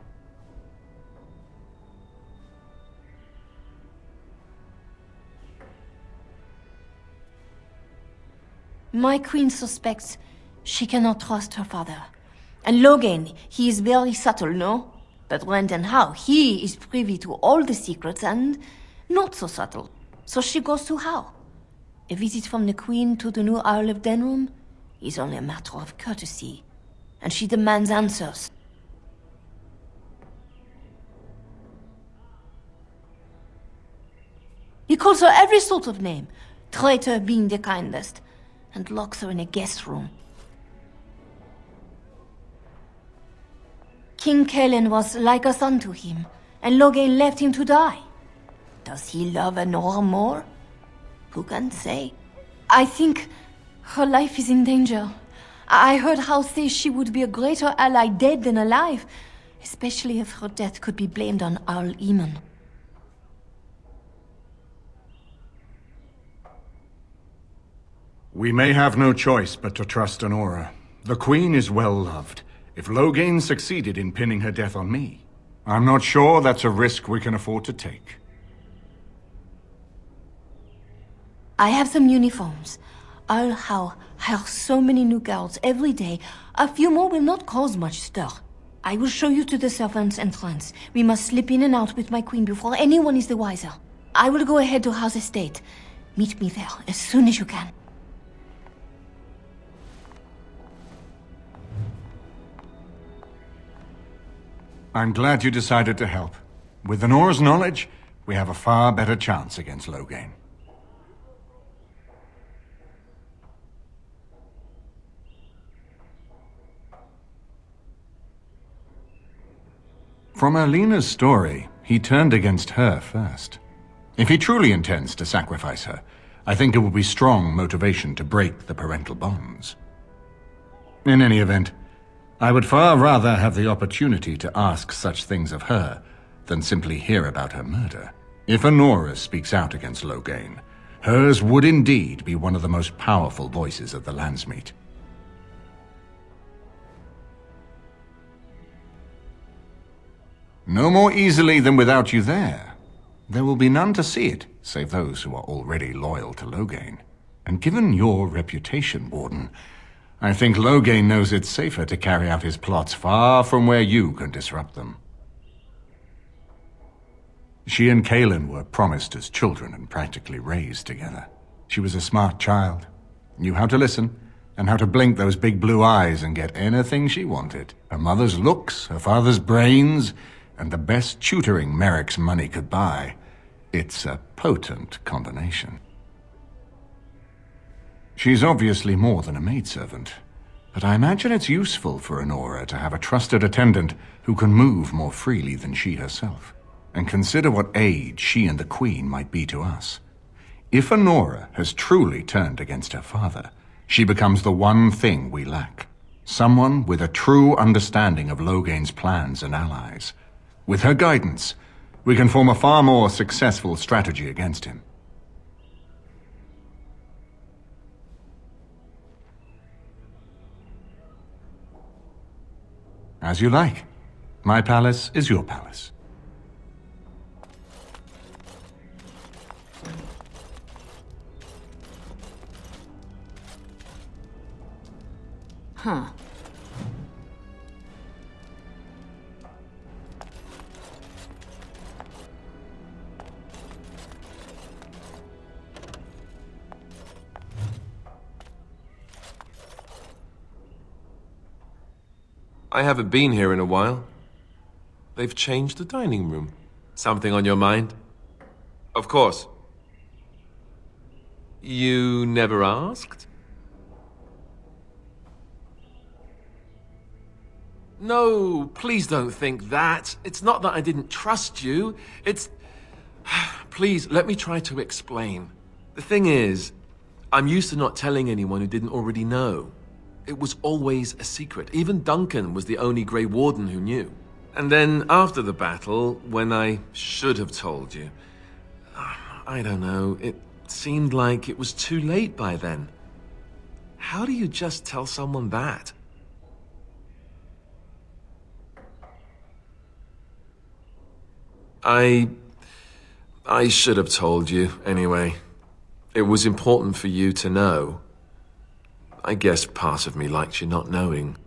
My queen suspects she cannot trust her father. And Logain, he is very subtle, no? But when and how, he is privy to all the secrets and not so subtle. So she goes to how? A visit from the queen to the new Isle of Denrum is only a matter of courtesy. And she demands answers. He calls her every sort of name, traitor being the kindest, and locks her in a guest room. King Kalen was like a son to him, and Logain left him to die. Does he love Enora more? Who can say? I think her life is in danger. I heard Hal say she would be a greater ally dead than alive, especially if her death could be blamed on Arl Eamon. We may have no choice but to trust Enora. The Queen is well loved. If Logain succeeded in pinning her death on me, I'm not sure that's a risk we can afford to take. I have some uniforms. I'll hire so many new guards every day. A few more will not cause much stir. I will show you to the servants' entrance. We must slip in and out with my queen before anyone is the wiser. I will go ahead to House Estate. Meet me there as soon as you can. I'm glad you decided to help. With Enora's knowledge, we have a far better chance against Logain. From Erlena's story, he turned against her first. If he truly intends to sacrifice her, I think it will be strong motivation to break the parental bonds. In any event, I would far rather have the opportunity to ask such things of her than simply hear about her murder. If Enora speaks out against Logain, hers would indeed be one of the most powerful voices of the Landsmeet. No more easily than without you there. There will be none to see it, save those who are already loyal to Logain. And given your reputation, Warden, I think Logain knows it's safer to carry out his plots far from where you can disrupt them. She and Kalen were promised as children and practically raised together. She was a smart child, knew how to listen, and how to blink those big blue eyes and get anything she wanted. Her mother's looks, her father's brains, and the best tutoring Merrick's money could buy. It's a potent combination. She's obviously more than a maidservant, but I imagine it's useful for Enora to have a trusted attendant who can move more freely than she herself. And consider what aid she and the Queen might be to us. If Enora has truly turned against her father, she becomes the one thing we lack. Someone with a true understanding of Logain's plans and allies. With her guidance, we can form a far more successful strategy against him. As you like. My palace is your palace. Huh. I haven't been here in a while. They've changed the dining room. Something on your mind? Of course. You never asked? No, please don't think that. It's not that I didn't trust you. It's... Please, let me try to explain. The thing is, I'm used to not telling anyone who didn't already know. It was always a secret. Even Duncan was the only Grey Warden who knew. And then after the battle, when I should have told you, I don't know, it seemed like it was too late by then. How do you just tell someone that? I should have told you, anyway. It was important for you to know. I guess part of me liked you not knowing.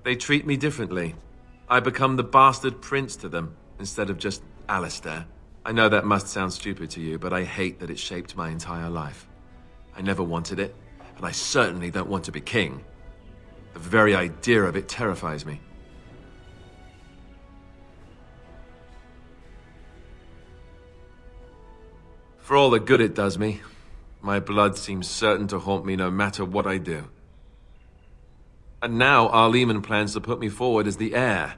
They treat me differently. I become the bastard prince to them, instead of just Alistair. I know that must sound stupid to you, but I hate that it shaped my entire life. I never wanted it, and I certainly don't want to be king. The very idea of it terrifies me. For all the good it does me, my blood seems certain to haunt me no matter what I do. And now Arleman plans to put me forward as the heir.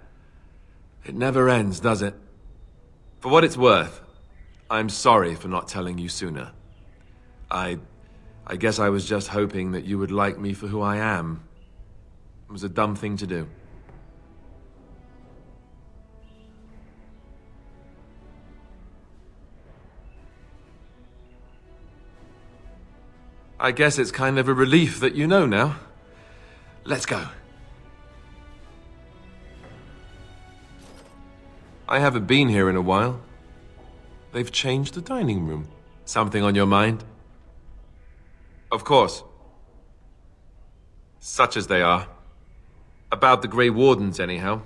It never ends, does it? For what it's worth, I'm sorry for not telling you sooner. I guess I was just hoping that you would like me for who I am. It was a dumb thing to do. I guess it's kind of a relief that you know now. Let's go. I haven't been here in a while. They've changed the dining room. Something on your mind? Of course. Such as they are. About the Grey Wardens, anyhow.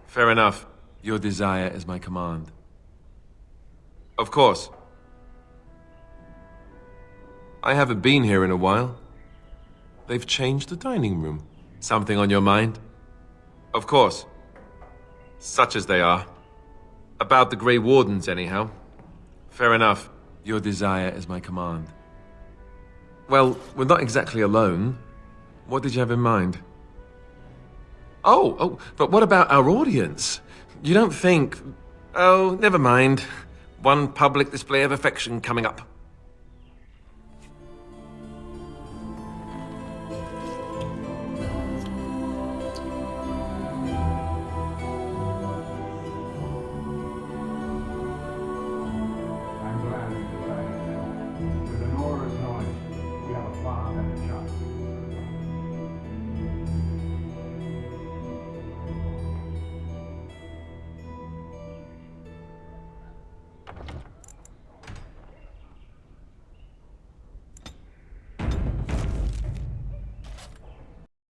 Fair enough. Your desire is my command. Of course. I haven't been here in a while. They've changed the dining room. Something on your mind? Of course. Such as they are. About the Grey Wardens, anyhow. Fair enough. Your desire is my command. Well, we're not exactly alone. What did you have in mind? Oh, but what about our audience? You don't think... Oh, never mind. One public display of affection coming up.